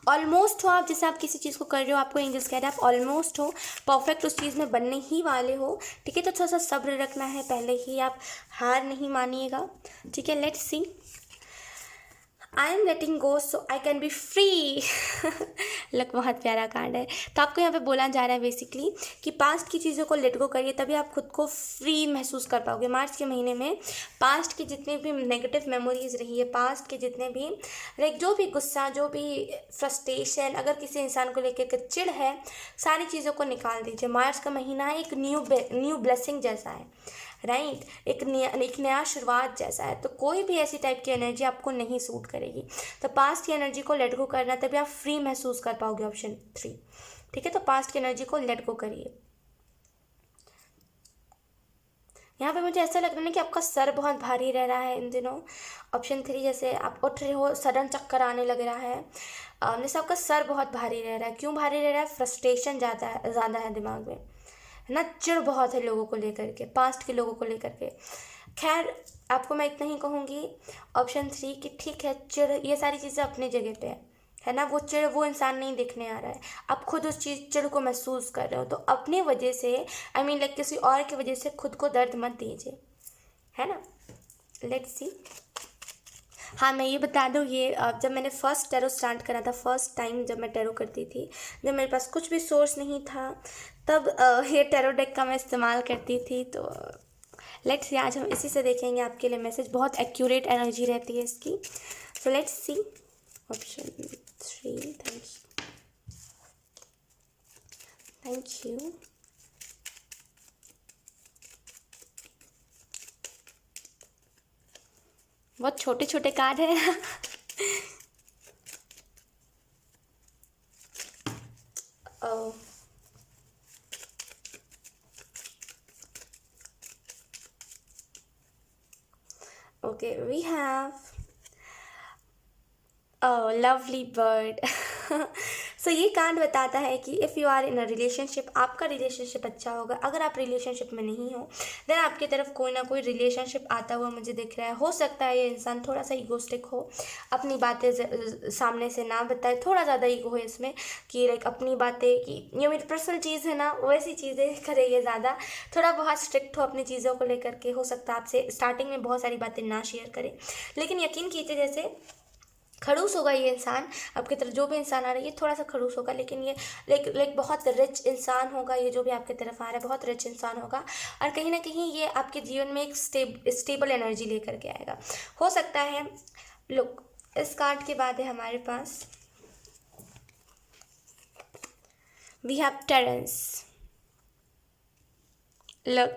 ऑलमोस्ट हो आप, जैसे आप किसी चीज़ को कर रहे हो, आपको एंजल्स कह रहे हैं आप ऑलमोस्ट हो, परफेक्ट उस चीज़ में बनने ही वाले हो, ठीक है। तो थोड़ा सा सब्र रखना है, पहले ही आप हार नहीं मानिएगा, ठीक है। Let's C, I am letting go so I can be free luck बहुत प्यारा कार्ड है। तो आपको यहाँ पे बोला जा रहा है बेसिकली कि पास्ट की चीज़ों को लेट गो करिए, तभी आप खुद को फ्री महसूस कर पाओगे। मार्च के महीने में पास्ट की जितनी भी नेगेटिव मेमोरीज रही है, पास्ट के जितने भी लाइक जो भी गुस्सा, जो भी फ्रस्ट्रेशन, अगर किसी इंसान को लेकर चिढ़ है, सारी चीज़ों को निकाल दीजिए। मार्च का महीना एक न्यू ब्लेसिंग जैसा है, राइट, एक नया शुरुआत जैसा है। तो कोई भी ऐसी टाइप की एनर्जी आपको नहीं सूट करेगी। तो पास्ट की एनर्जी को लेट गो करना, तभी आप फ्री महसूस कर पाओगे। ऑप्शन 3, ठीक है। तो पास्ट की एनर्जी को लेट गो करिए। यहाँ पे मुझे ऐसा लग रहा है कि आपका सर बहुत भारी रह रहा है इन दिनों। ऑप्शन 3, जैसे आप उठ रहे हो, सडन चक्कर आने लग रहा है, जैसे आपका सर बहुत भारी रह रहा है। क्यों भारी रह रहा है? फ्रस्ट्रेशन ज़्यादा है दिमाग में, है ना, चिढ़ बहुत है लोगों को लेकर के, पास्ट के लोगों को लेकर के। खैर, आपको मैं इतना ही कहूँगी ऑप्शन 3 कि ठीक है, चिढ़, ये सारी चीज़ें अपनी जगह पे है ना। वो चिढ़ वो इंसान नहीं दिखने आ रहा है, आप खुद उस चिढ़ को महसूस कर रहे हो। तो अपनी वजह से, आई मीन लाइक किसी और की वजह से खुद को दर्द मत दीजिए, है ना। Let's see. हाँ, मैं ये बता दूँ, ये जब मैंने फर्स्ट टैरो स्टार्ट करा था, फर्स्ट टाइम जब मैं टैरो करती थी, जब मेरे पास कुछ भी सोर्स नहीं था, तब ये टैरो डेक का मैं इस्तेमाल करती थी। तो लेट्स सी, आज हम इसी से देखेंगे आपके लिए मैसेज। बहुत एक्यूरेट एनर्जी रहती है इसकी। So let's see. Option 3, thank you. बहुत छोटे छोटे कार्ड है। Okay, we have lovely bird. So ये कार्ड बताता है कि if you are in a relationship, आपका रिलेशनशिप अच्छा होगा। अगर आप रिलेशनशिप में नहीं हो, देन आपकी तरफ कोई ना कोई रिलेशनशिप आता हुआ मुझे दिख रहा है। हो सकता है ये इंसान थोड़ा सा ईगोस्टिक हो, अपनी बातें सामने से ना बताए, थोड़ा ज़्यादा ईगो है इसमें कि लाइक अपनी बातें, कि ये मेरी पर्सनल चीज़ है ना, वैसी चीज़ें करे ये ज़्यादा, थोड़ा बहुत स्ट्रिक्ट हो अपनी चीज़ों को लेकर के। हो सकता है आपसे स्टार्टिंग में बहुत सारी बातें ना शेयर करे, लेकिन यकीन कीजिए जैसे खड़ूस होगा ये इंसान आपकी तरफ। जो भी इंसान आ रहा है ये थोड़ा सा खड़ूस होगा, लेकिन ये लाइक बहुत रिच इंसान होगा। ये जो भी आपकी तरफ आ रहा है बहुत रिच इंसान होगा, और कहीं ना कहीं ये आपके जीवन में एक स्टेबल एनर्जी लेकर के आएगा। हो सकता है, लुक, इस कार्ड के बाद है हमारे पास वी हैव टेरेंस। लुक,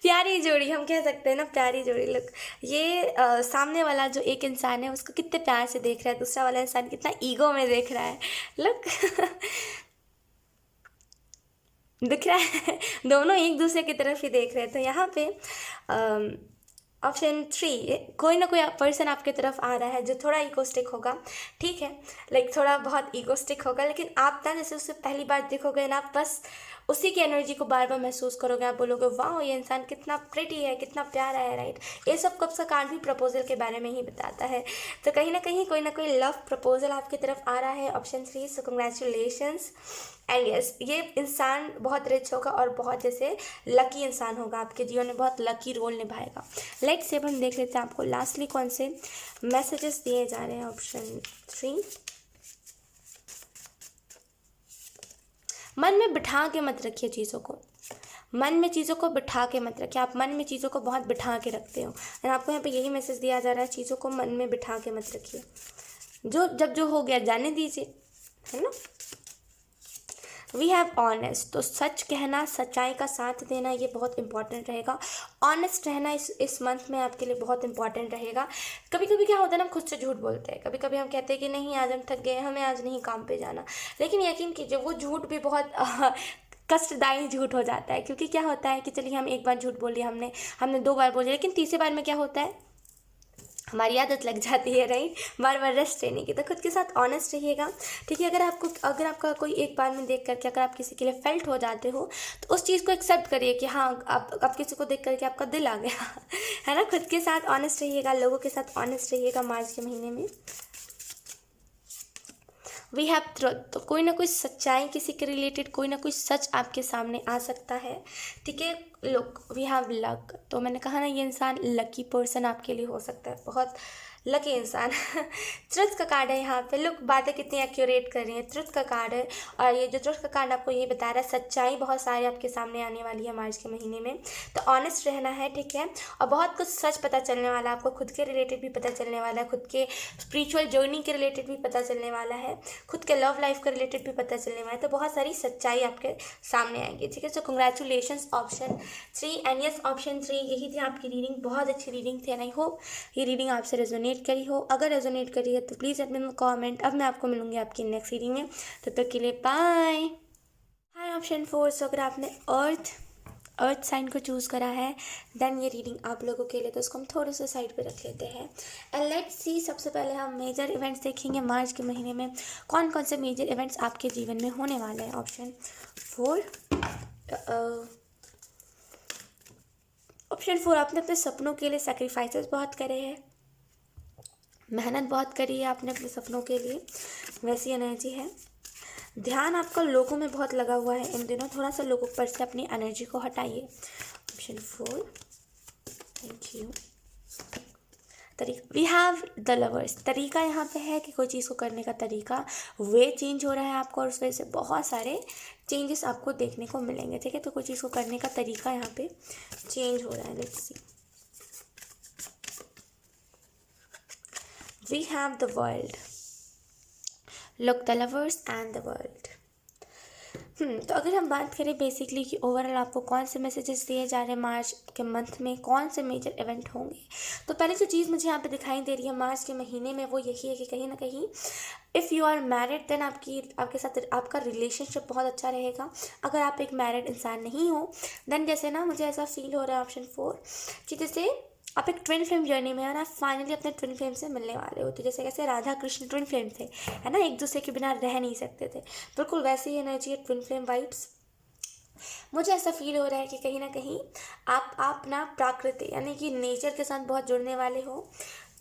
प्यारी जोड़ी हम कह सकते हैं ना, प्यारी जोड़ी। लुक, ये सामने वाला जो एक इंसान है उसको कितने प्यार से देख रहा है, दूसरा वाला इंसान कितना ईगो में देख रहा है। लुक, दिख रहा है, दोनों एक दूसरे की तरफ ही देख रहे हैं। तो यहाँ पे ऑप्शन 3, कोई ना कोई पर्सन आपके तरफ आ रहा है जो थोड़ा ईगोस्टिक होगा, ठीक है, लाइक थोड़ा बहुत ईगोस्टिक होगा, लेकिन आप ना जैसे उससे पहली बार देखोगे ना, बस उसी की एनर्जी को बार बार महसूस करोगे। आप बोलोगे वाह, ये इंसान कितना प्रिटी है, कितना प्यारा है, राइट। ये सब कब सा कार्ड भी प्रपोजल के बारे में ही बताता है। तो कहीं ना कहीं कोई ना कोई लव प्रपोजल आपकी तरफ आ रहा है। Option 3, so congratulations. And yes, ये इंसान बहुत रिच होगा और बहुत जैसे लकी इंसान होगा, आपके जीवन में बहुत लकी रोल निभाएगा। लेट्स से हम देख लेते हैं आपको लास्टली कौन से मैसेजेस दिए जा रहे हैं। ऑप्शन 3, मन में बिठा के मत रखिए चीज़ों को, मन में चीज़ों को बिठा के मत रखिए। आप मन में चीज़ों को बहुत बिठा के रखते हो, और आपको यहाँ पे यही मैसेज दिया जा रहा है, चीज़ों को मन में बिठा के मत रखिए। जो हो गया जाने दीजिए, है ना। वी हैव ऑनेस्ट, तो सच कहना, सच्चाई का साथ देना, ये बहुत इंपॉर्टेंट रहेगा। ऑनेस्ट रहना इस मंथ में आपके लिए बहुत इंपॉर्टेंट रहेगा। कभी कभी क्या होता है ना, हम खुद से झूठ बोलते हैं। कभी कभी हम कहते हैं कि नहीं आज हम थक गए, हमें आज नहीं काम पे जाना, लेकिन यकीन कीजिए वो झूठ भी बहुत कष्टदायी झूठ हो जाता है। क्योंकि क्या होता है कि चलिए हम एक बार झूठ बोल लिया, हमने 2 बार बोल लिया, लेकिन तीसरी बार में क्या होता है, हमारी आदत लग जाती है, राइट, बार बार रेस्ट लेने की। तो खुद के साथ ऑनेस्ट रहिएगा, ठीक है। अगर आपका कोई एक बार में देख करके अगर आप किसी के लिए फेल्ट हो जाते हो, तो उस चीज़ को एक्सेप्ट करिए कि हाँ, आप किसी को देख करके आपका दिल आ गया, है ना। खुद के साथ ऑनेस्ट रहिएगा, लोगों के साथ ऑनेस्ट रहिएगा मार्च के महीने में। वी हैव ट्रुथ, तो कोई ना कोई सच्चाई, किसी के रिलेटेड कोई ना कोई सच आपके सामने आ सकता है, ठीक है। लुक, वी हैव लक, तो मैंने कहा ना, ये इंसान लकी पर्सन आपके लिए हो सकता है, बहुत लकी इंसान। ट्रुथ का कार्ड है यहाँ पे। लुक, बातें कितनी एक्यूरेट कर रही हैं। ट्रुथ का कार्ड है, और ये जो ट्रुथ का कार्ड आपको ये बता रहा है सच्चाई बहुत सारी आपके सामने आने वाली है मार्च के महीने में। तो ऑनेस्ट रहना है, ठीक है। और बहुत कुछ सच पता चलने वाला है आपको, खुद के रिलेटेड भी पता चलने वाला है, खुद के स्पिरिचुअल जर्नी के रिलेटेड भी पता चलने वाला है, खुद के लव लाइफ के रिलेटेड भी पता चलने वाला है। तो बहुत सारी सच्चाई आपके सामने आएंगी, ठीक है। सो congratulations option 3 and yes option 3, यही थी आपकी रीडिंग। बहुत अच्छी रीडिंग थी एंड आई होप ये रीडिंग आपसे रेजोनेट करी हो। अगर रेजोनेट करी है तो please let me know comment. अब मैं आपको मिलूंगी आपकी नेक्स्ट रीडिंग में, तब तक के लिए बाय। हाय ऑप्शन 4, सो अगर आपने अर्थ साइन को चूज़ करा है देन ये रीडिंग आप लोगों के लिए, तो उसको हम थोड़े से साइड पे रख लेते हैं एंड लेट्स सी। सबसे पहले हम मेजर इवेंट्स देखेंगे मार्च के महीने में, कौन कौन से मेजर इवेंट्स आपके जीवन में होने वाले हैं। ऑप्शन 4, आपने अपने सपनों के लिए सेक्रीफाइसेस बहुत करे हैं, मेहनत बहुत करी है आपने अपने सपनों के लिए, वैसी एनर्जी है। ध्यान आपका लोगों में बहुत लगा हुआ है इन दिनों, थोड़ा सा लोगों पर से अपनी एनर्जी को हटाइए। Option 4, thank you. We have the lovers. तरीका यहाँ पे है कि कोई चीज़ को करने का तरीका, वे चेंज हो रहा है आपको, और उस वजह से बहुत सारे चेंजेस आपको देखने को मिलेंगे, ठीक है। तो कोई चीज़ को करने का तरीका यहाँ पे चेंज हो रहा है। Let's see. We have the world. Look, the lovers and the world. तो अगर हम बात करें बेसिकली कि ओवरऑल आपको कौन से मैसेजेस दिए जा रहे हैं मार्च के मंथ में, कौन से मेजर इवेंट होंगे, तो पहले जो चीज़ मुझे यहाँ पे दिखाई दे रही है मार्च के महीने में वो यही है कि कहीं ना कहीं if you are married then आपके साथ आपका रिलेशनशिप बहुत अच्छा रहेगा। अगर आप एक मैरिड इंसान नहीं हो देन जैसे ना मुझे ऐसा फील हो रहा है ऑप्शन 4 कि जैसे आप एक ट्विन फ्लेम जर्नी में और आप फाइनली अपने ट्विन फ्लेम से मिलने वाले हो। तो जैसे कैसे राधा कृष्ण ट्विन फ्लेम थे, है ना, एक दूसरे के बिना रह नहीं सकते थे, बिल्कुल वैसी ही एनर्जी है, ट्विन फ्लेम वाइब्स। मुझे ऐसा फील हो रहा है कि कहीं ना कहीं आप ना प्रकृति यानी कि नेचर के साथ बहुत जुड़ने वाले हो।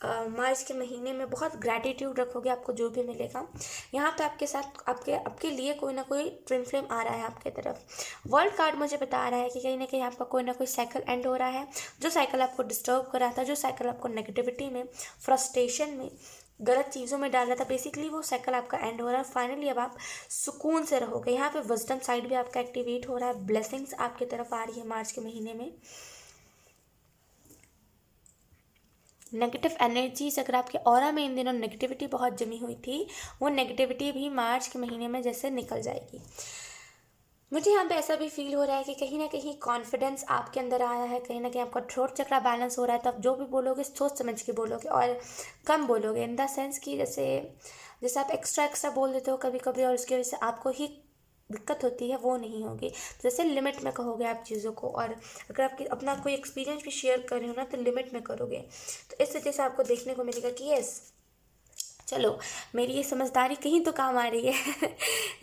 मार्च के महीने में बहुत ग्रैटिट्यूड रखोगे आपको जो भी मिलेगा। यहाँ पे आपके साथ आपके लिए कोई ना कोई ट्विन फ्लेम आ रहा है आपके तरफ। वर्ल्ड कार्ड मुझे बता रहा है कि कहीं ना कहीं आपका कोई ना कोई साइकिल एंड हो रहा है। जो साइकिल आपको डिस्टर्ब कर रहा था, जो साइकिल आपको नेगेटिविटी में, फ्रस्ट्रेशन में, गलत चीज़ों में डाल रहा था, बेसिकली वो साइकिल आपका एंड हो रहा है। फाइनली अब आप सुकून से रहोगे। यहाँ पे विजडम साइड भी आपका एक्टिवेट हो रहा है, ब्लेसिंग्स आपकी तरफ आ रही है मार्च के महीने में। नेगेटिव एनर्जीज, अगर आपके ऑरा में इन दिनों नेगेटिविटी बहुत जमी हुई थी, वो नेगेटिविटी भी मार्च के महीने में जैसे निकल जाएगी। मुझे यहाँ पे ऐसा भी फील हो रहा है कि कहीं ना कहीं कॉन्फिडेंस आपके अंदर आया है, कहीं ना कहीं आपका थ्रोट चक्रा बैलेंस हो रहा है। तो आप जो भी बोलोगे सोच समझ के बोलोगे और कम बोलोगे, इन द सेंस कि जैसे आप एक्स्ट्रा बोल देते हो कभी कभी और उसकी वजह से आपको ही दिक्कत होती है, वो नहीं होगी। जैसे लिमिट में कहोगे आप चीज़ों को, और अगर आपकी अपना कोई एक्सपीरियंस भी शेयर कर रहे हो ना तो लिमिट में करोगे। तो इस वजह से आपको देखने को मिलेगा कि यस, चलो मेरी ये समझदारी कहीं तो काम आ रही है।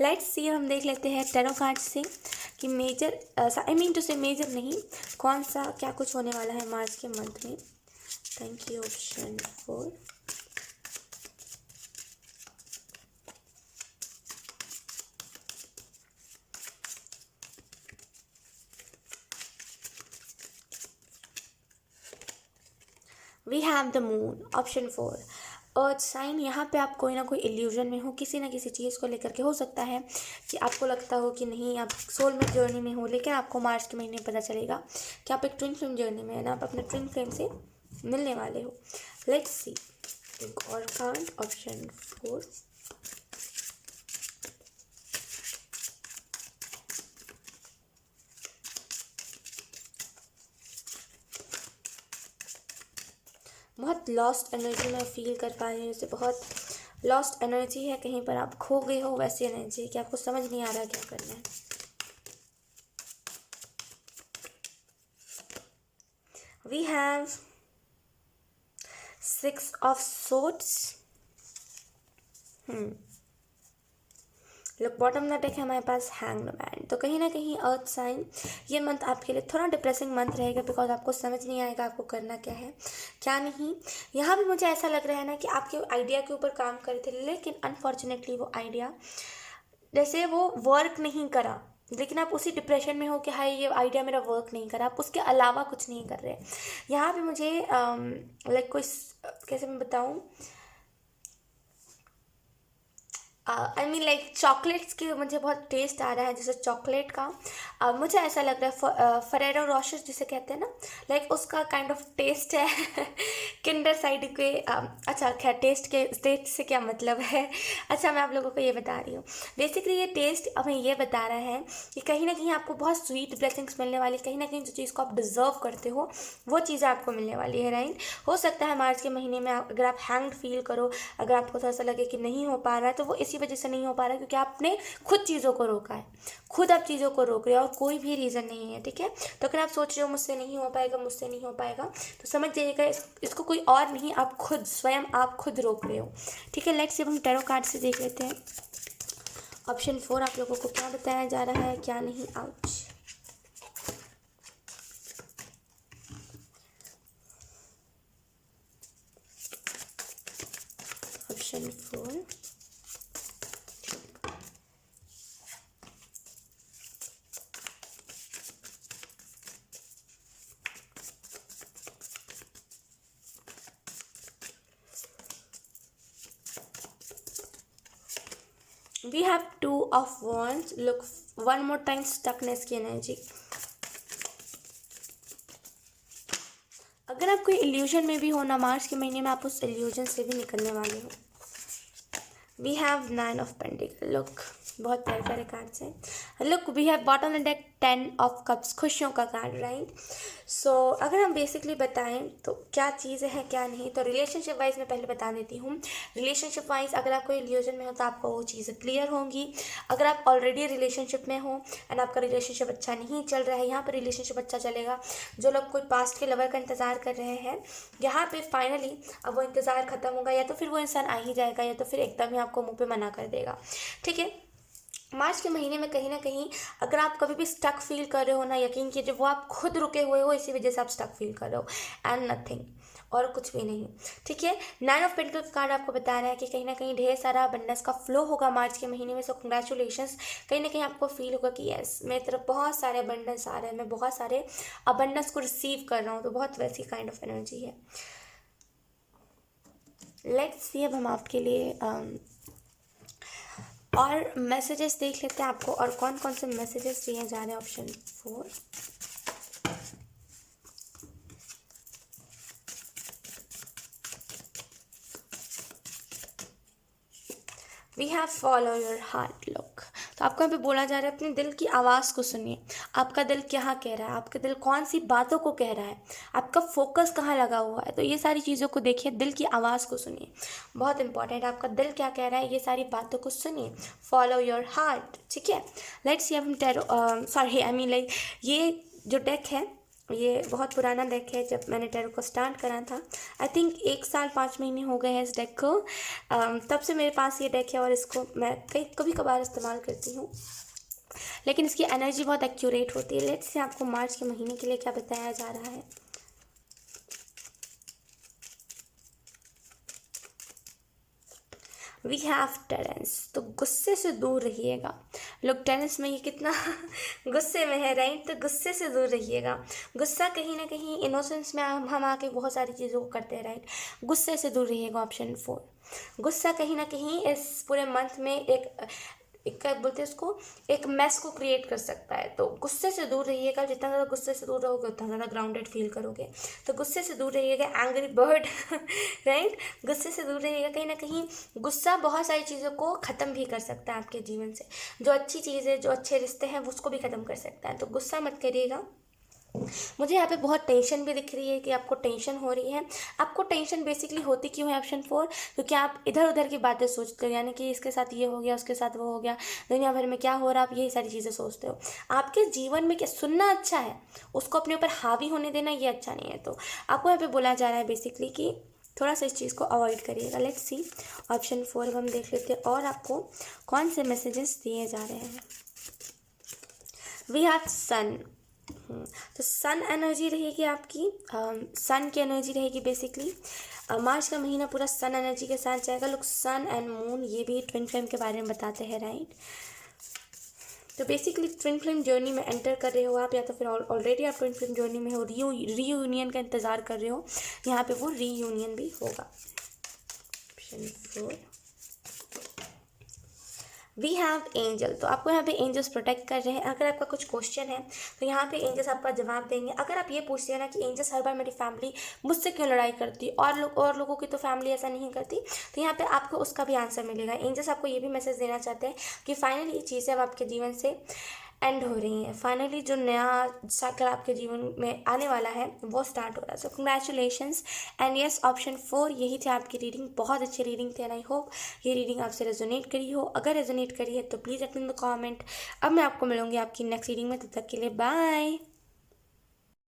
लेट्स सी, हम देख लेते हैं टैरो कार्ड से कि मेजर, आई मीन टू से मेजर नहीं, कौन सा क्या कुछ होने वाला है मार्च के मंथ में। Thank you option 4। We have the moon. Option 4, earth sign. यहाँ पे आप कोई ना कोई इल्यूजन में हो, किसी ना किसी चीज़ को लेकर के। हो सकता है कि आपको लगता हो कि नहीं आप सोलमेट जर्नी में हो, लेकिन आपको मार्च के महीने पता चलेगा कि आप एक ट्विन फ्लेम जर्नी में है ना, आप अपने ट्विन फ्लेम से मिलने वाले हो। लेट्स सी, एक और कार्ड ऑप्शन 4। बहुत लॉस्ट एनर्जी मैं फील कर पा रही हूँ, जैसे बहुत लॉस्ट एनर्जी है, कहीं पर आप खो गए हो वैसी एनर्जी कि आपको समझ नहीं आ रहा क्या करना है। We have 6 of swords. Look, bottom the deck है हमारे पास हैंग्ड मैन। तो कहीं ना कहीं अर्थ साइन, ये मंथ आपके लिए थोड़ा डिप्रेसिंग मंथ रहेगा, बिकॉज आपको समझ नहीं आएगा आपको करना क्या है क्या नहीं। यहाँ भी मुझे ऐसा लग रहा है ना कि आपके आइडिया के ऊपर काम करे थे, लेकिन अनफॉर्चुनेटली वो आइडिया जैसे वो वर्क नहीं करा, लेकिन आप उसी डिप्रेशन में हो कि हाय ये आइडिया मेरा वर्क नहीं कर रहा, आप उसके अलावा कुछ नहीं कर रहे। यहाँ पे मुझे लाइक कोई कैसे मैं बताऊँ, आई मीन लाइक चॉकलेट्स की मुझे बहुत टेस्ट आ रहा है, जैसे चॉकलेट का मुझे ऐसा लग रहा है फरेरो रोशर जिसे कहते हैं ना, लाइक उसका काइंड ऑफ टेस्ट है किंडर साइड के अच्छा खैर टेस्ट के टेस्ट से क्या मतलब है। अच्छा मैं आप लोगों को ये बता रही हूँ, बेसिकली ये टेस्ट हमें ये बता रहा है कि कहीं ना कहीं आपको बहुत स्वीट ब्लेसिंग्स मिलने वाली, कहीं ना कहीं जो चीज़ को आप डिजर्व करते हो वो चीज़ें आपको मिलने वाली है, राइट। हो सकता है मार्च के महीने में अगर आप हैंग्ड फील करो, अगर आपको थोड़ा सा लगे कि नहीं हो पा रहा है, तो वो इसी वजह से नहीं हो पा रहा है क्योंकि आपने खुद चीज़ों को रोका है, खुद आप चीज़ों को रोक रहे हो और कोई भी रीज़न नहीं है, ठीक है। तो अगर आप सोच रहे हो मुझसे नहीं हो पाएगा, मुझसे नहीं हो पाएगा, तो समझ जाइएगा इसको कोई और नहीं, आप खुद स्वयं आप खुद रोक रहे हो, ठीक है। लेट्स हम टैरो कार्ड से देख लेते हैं ऑप्शन 4 आप लोगों को क्या बताया जा रहा है, क्या नहीं। Ouch. Option 4 we have 2 of wands, look one more time stuckness की एनर्जी। अगर आप कोई इल्यूजन में भी हो ना, मार्च के महीने में आप उस इल्यूजन से भी निकलने वाले हो। We have 9 of pentacle, look बहुत प्यारे प्यारे कार्ड्स हैं। Look we have bottom of the deck 10 of cups, खुशियों का कार्ड, राइट। सो अगर हम बेसिकली बताएं तो क्या चीज़ें हैं क्या नहीं, तो रिलेशनशिप वाइज मैं पहले बता देती हूँ। रिलेशनशिप वाइज अगर आप कोई इल्यूजन में हो तो आपको वो चीज़ें क्लियर होंगी। अगर आप ऑलरेडी रिलेशनशिप में हो एंड आपका रिलेशनशिप अच्छा नहीं चल रहा है, यहाँ पर रिलेशनशिप अच्छा चलेगा। जो लोग कोई पास्ट के लवर का इंतज़ार कर रहे हैं, यहाँ पे फाइनली अब वो इंतज़ार ख़त्म होगा, या तो फिर वो इंसान आ ही जाएगा या तो फिर एकदम ही आपको मुँह पे मना कर देगा, ठीक है। मार्च के महीने में कहीं ना कहीं अगर आप कभी भी स्टक फील कर रहे हो ना, यकीन कीजिए वो आप खुद रुके हुए हो, इसी वजह से आप स्टक फील कर रहे हो एंड नथिंग, और कुछ भी नहीं, ठीक है। 9 ऑफ पेंटिकल का कार्ड आपको बता रहा है कि कहीं ना कहीं ढेर सारा अबंडेंस का फ्लो होगा मार्च के महीने में। सो कंग्रेचुलेशंस, कहीं ना कहीं आपको फील होगा कि यस मेरी तरफ बहुत सारे अबंडेंस आ रहे हैं, मैं बहुत सारे अबंडेंस को रिसीव कर रहा हूँ, तो बहुत वैसी काइंड ऑफ एनर्जी है। लेट्स सी अब हम आपके लिए और मैसेजेस देख लेते हैं आपको और कौन कौन से मैसेजेस दिए जा रहे हैं। Option 4 we have follow your heart, look. तो आपको यहाँ पे बोला जा रहा है अपने दिल की आवाज़ को सुनिए, आपका दिल क्या कह रहा है, आपका दिल कौन सी बातों को कह रहा है, आपका फोकस कहाँ लगा हुआ है, तो ये सारी चीज़ों को देखिए, दिल की आवाज़ को सुनिए, बहुत इंपॉर्टेंट। आपका दिल क्या कह रहा है, ये सारी बातों को सुनिए, फॉलो योर हार्ट, ठीक है। लेट्स सी अब हम tarot sorry I mean like ये जो डेक है ये बहुत पुराना डेक है, जब मैंने टैरो को स्टार्ट करा था आई थिंक 1 साल 5 महीने हो गए हैं इस डेक को, तब से मेरे पास ये डेक है और इसको मैं कभी कभार इस्तेमाल करती हूँ, लेकिन इसकी एनर्जी बहुत एक्यूरेट होती है। लेट्स से आपको मार्च के महीने के लिए क्या बताया जा रहा है। वी हैव टेरेंस, तो गुस्से से दूर रहिएगा। लोग टेरेंस में ये कितना गुस्से में है, राइट, तो गुस्से से दूर रहिएगा। गुस्सा कहीं ना कहीं इनोसेंस में हम आके बहुत सारी चीज़ों को करते हैं, राइट, गुस्से से दूर रहिएगा। ऑप्शन 4 गुस्सा कहीं ना कहीं इस पूरे मंथ में एक क्या बोलते हैं उसको, एक मेस को क्रिएट कर सकता है, तो गुस्से से दूर रहिएगा। जितना ज़्यादा गुस्से से दूर रहोगे उतना ज़्यादा ग्राउंडेड फील करोगे, तो गुस्से से दूर रहिएगा। एंग्री बर्ड राइट, गुस्से से दूर रहिएगा। कहीं ना कहीं गुस्सा बहुत सारी चीज़ों को ख़त्म भी कर सकता है आपके जीवन से, जो अच्छी चीज़ें जो अच्छे रिश्ते हैं उसको भी ख़त्म कर सकता है, तो गुस्सा मत करिएगा। मुझे यहाँ पे बहुत टेंशन भी दिख रही है कि आपको टेंशन हो रही है। आपको टेंशन बेसिकली होती क्यों है ऑप्शन 4, क्योंकि आप इधर उधर की बातें सोचते हो, यानी कि इसके साथ ये हो गया, उसके साथ वो हो गया, दुनिया भर में क्या हो रहा है, आप यही सारी चीज़ें सोचते हो। आपके जीवन में क्या सुनना अच्छा है, उसको अपने ऊपर हावी होने देना ये अच्छा नहीं है। तो आपको यहाँ पे बोला जा रहा है बेसिकली कि थोड़ा सा इस चीज़ को अवॉइड करिएगा। लेट्स सी ऑप्शन 4 अब हम देख लेते हैं और आपको कौन से मैसेजेस दिए जा रहे हैं। वी हैव सन, तो सन एनर्जी रहेगी आपकी, सन की एनर्जी रहेगी बेसिकली। मार्च का महीना पूरा सन एनर्जी के साथ जाएगा। लोग सन एंड मून ये भी ट्विन फ्लेम के बारे में बताते हैं, राइट। तो बेसिकली ट्विन फ्लेम जर्नी में एंटर कर रहे हो आप, या तो फिर ऑलरेडी आप ट्विन फ्लेम जर्नी में हो, रीयूनियन का इंतज़ार कर रहे हो, यहाँ पे वो रीयूनियन भी होगा। Option 4 we have angel. तो आपको यहाँ पे एंजल्स प्रोटेक्ट कर रहे हैं। अगर आपका कुछ क्वेश्चन है तो यहाँ पे एंजल्स आपका जवाब देंगे। अगर आप ये पूछते हैं ना कि एंजल्स हर बार मेरी फैमिली मुझसे क्यों लड़ाई करती, और लोगों की तो फैमिली ऐसा नहीं करती, तो यहाँ पे आपको उसका भी आंसर मिलेगा। एंजल्स आपको ये भी मैसेज देना चाहते हैं कि फाइनली ये चीज़ें अब आपके जीवन से एंड हो रही हैं। फाइनली जो नया साइकिल आपके जीवन में आने वाला है वो स्टार्ट हो रहा है। सो कंग्रेचुलेशंस एंड यस, ऑप्शन 4 यही थे आपकी रीडिंग। बहुत अच्छी रीडिंग थी एंड आई होप ये रीडिंग आपसे रेजोनेट करी हो। अगर रेजोनेट करी है तो please let me know the comment. अब मैं आपको मिलूंगी आपकी नेक्स्ट रीडिंग में, तब तक के लिए बाय।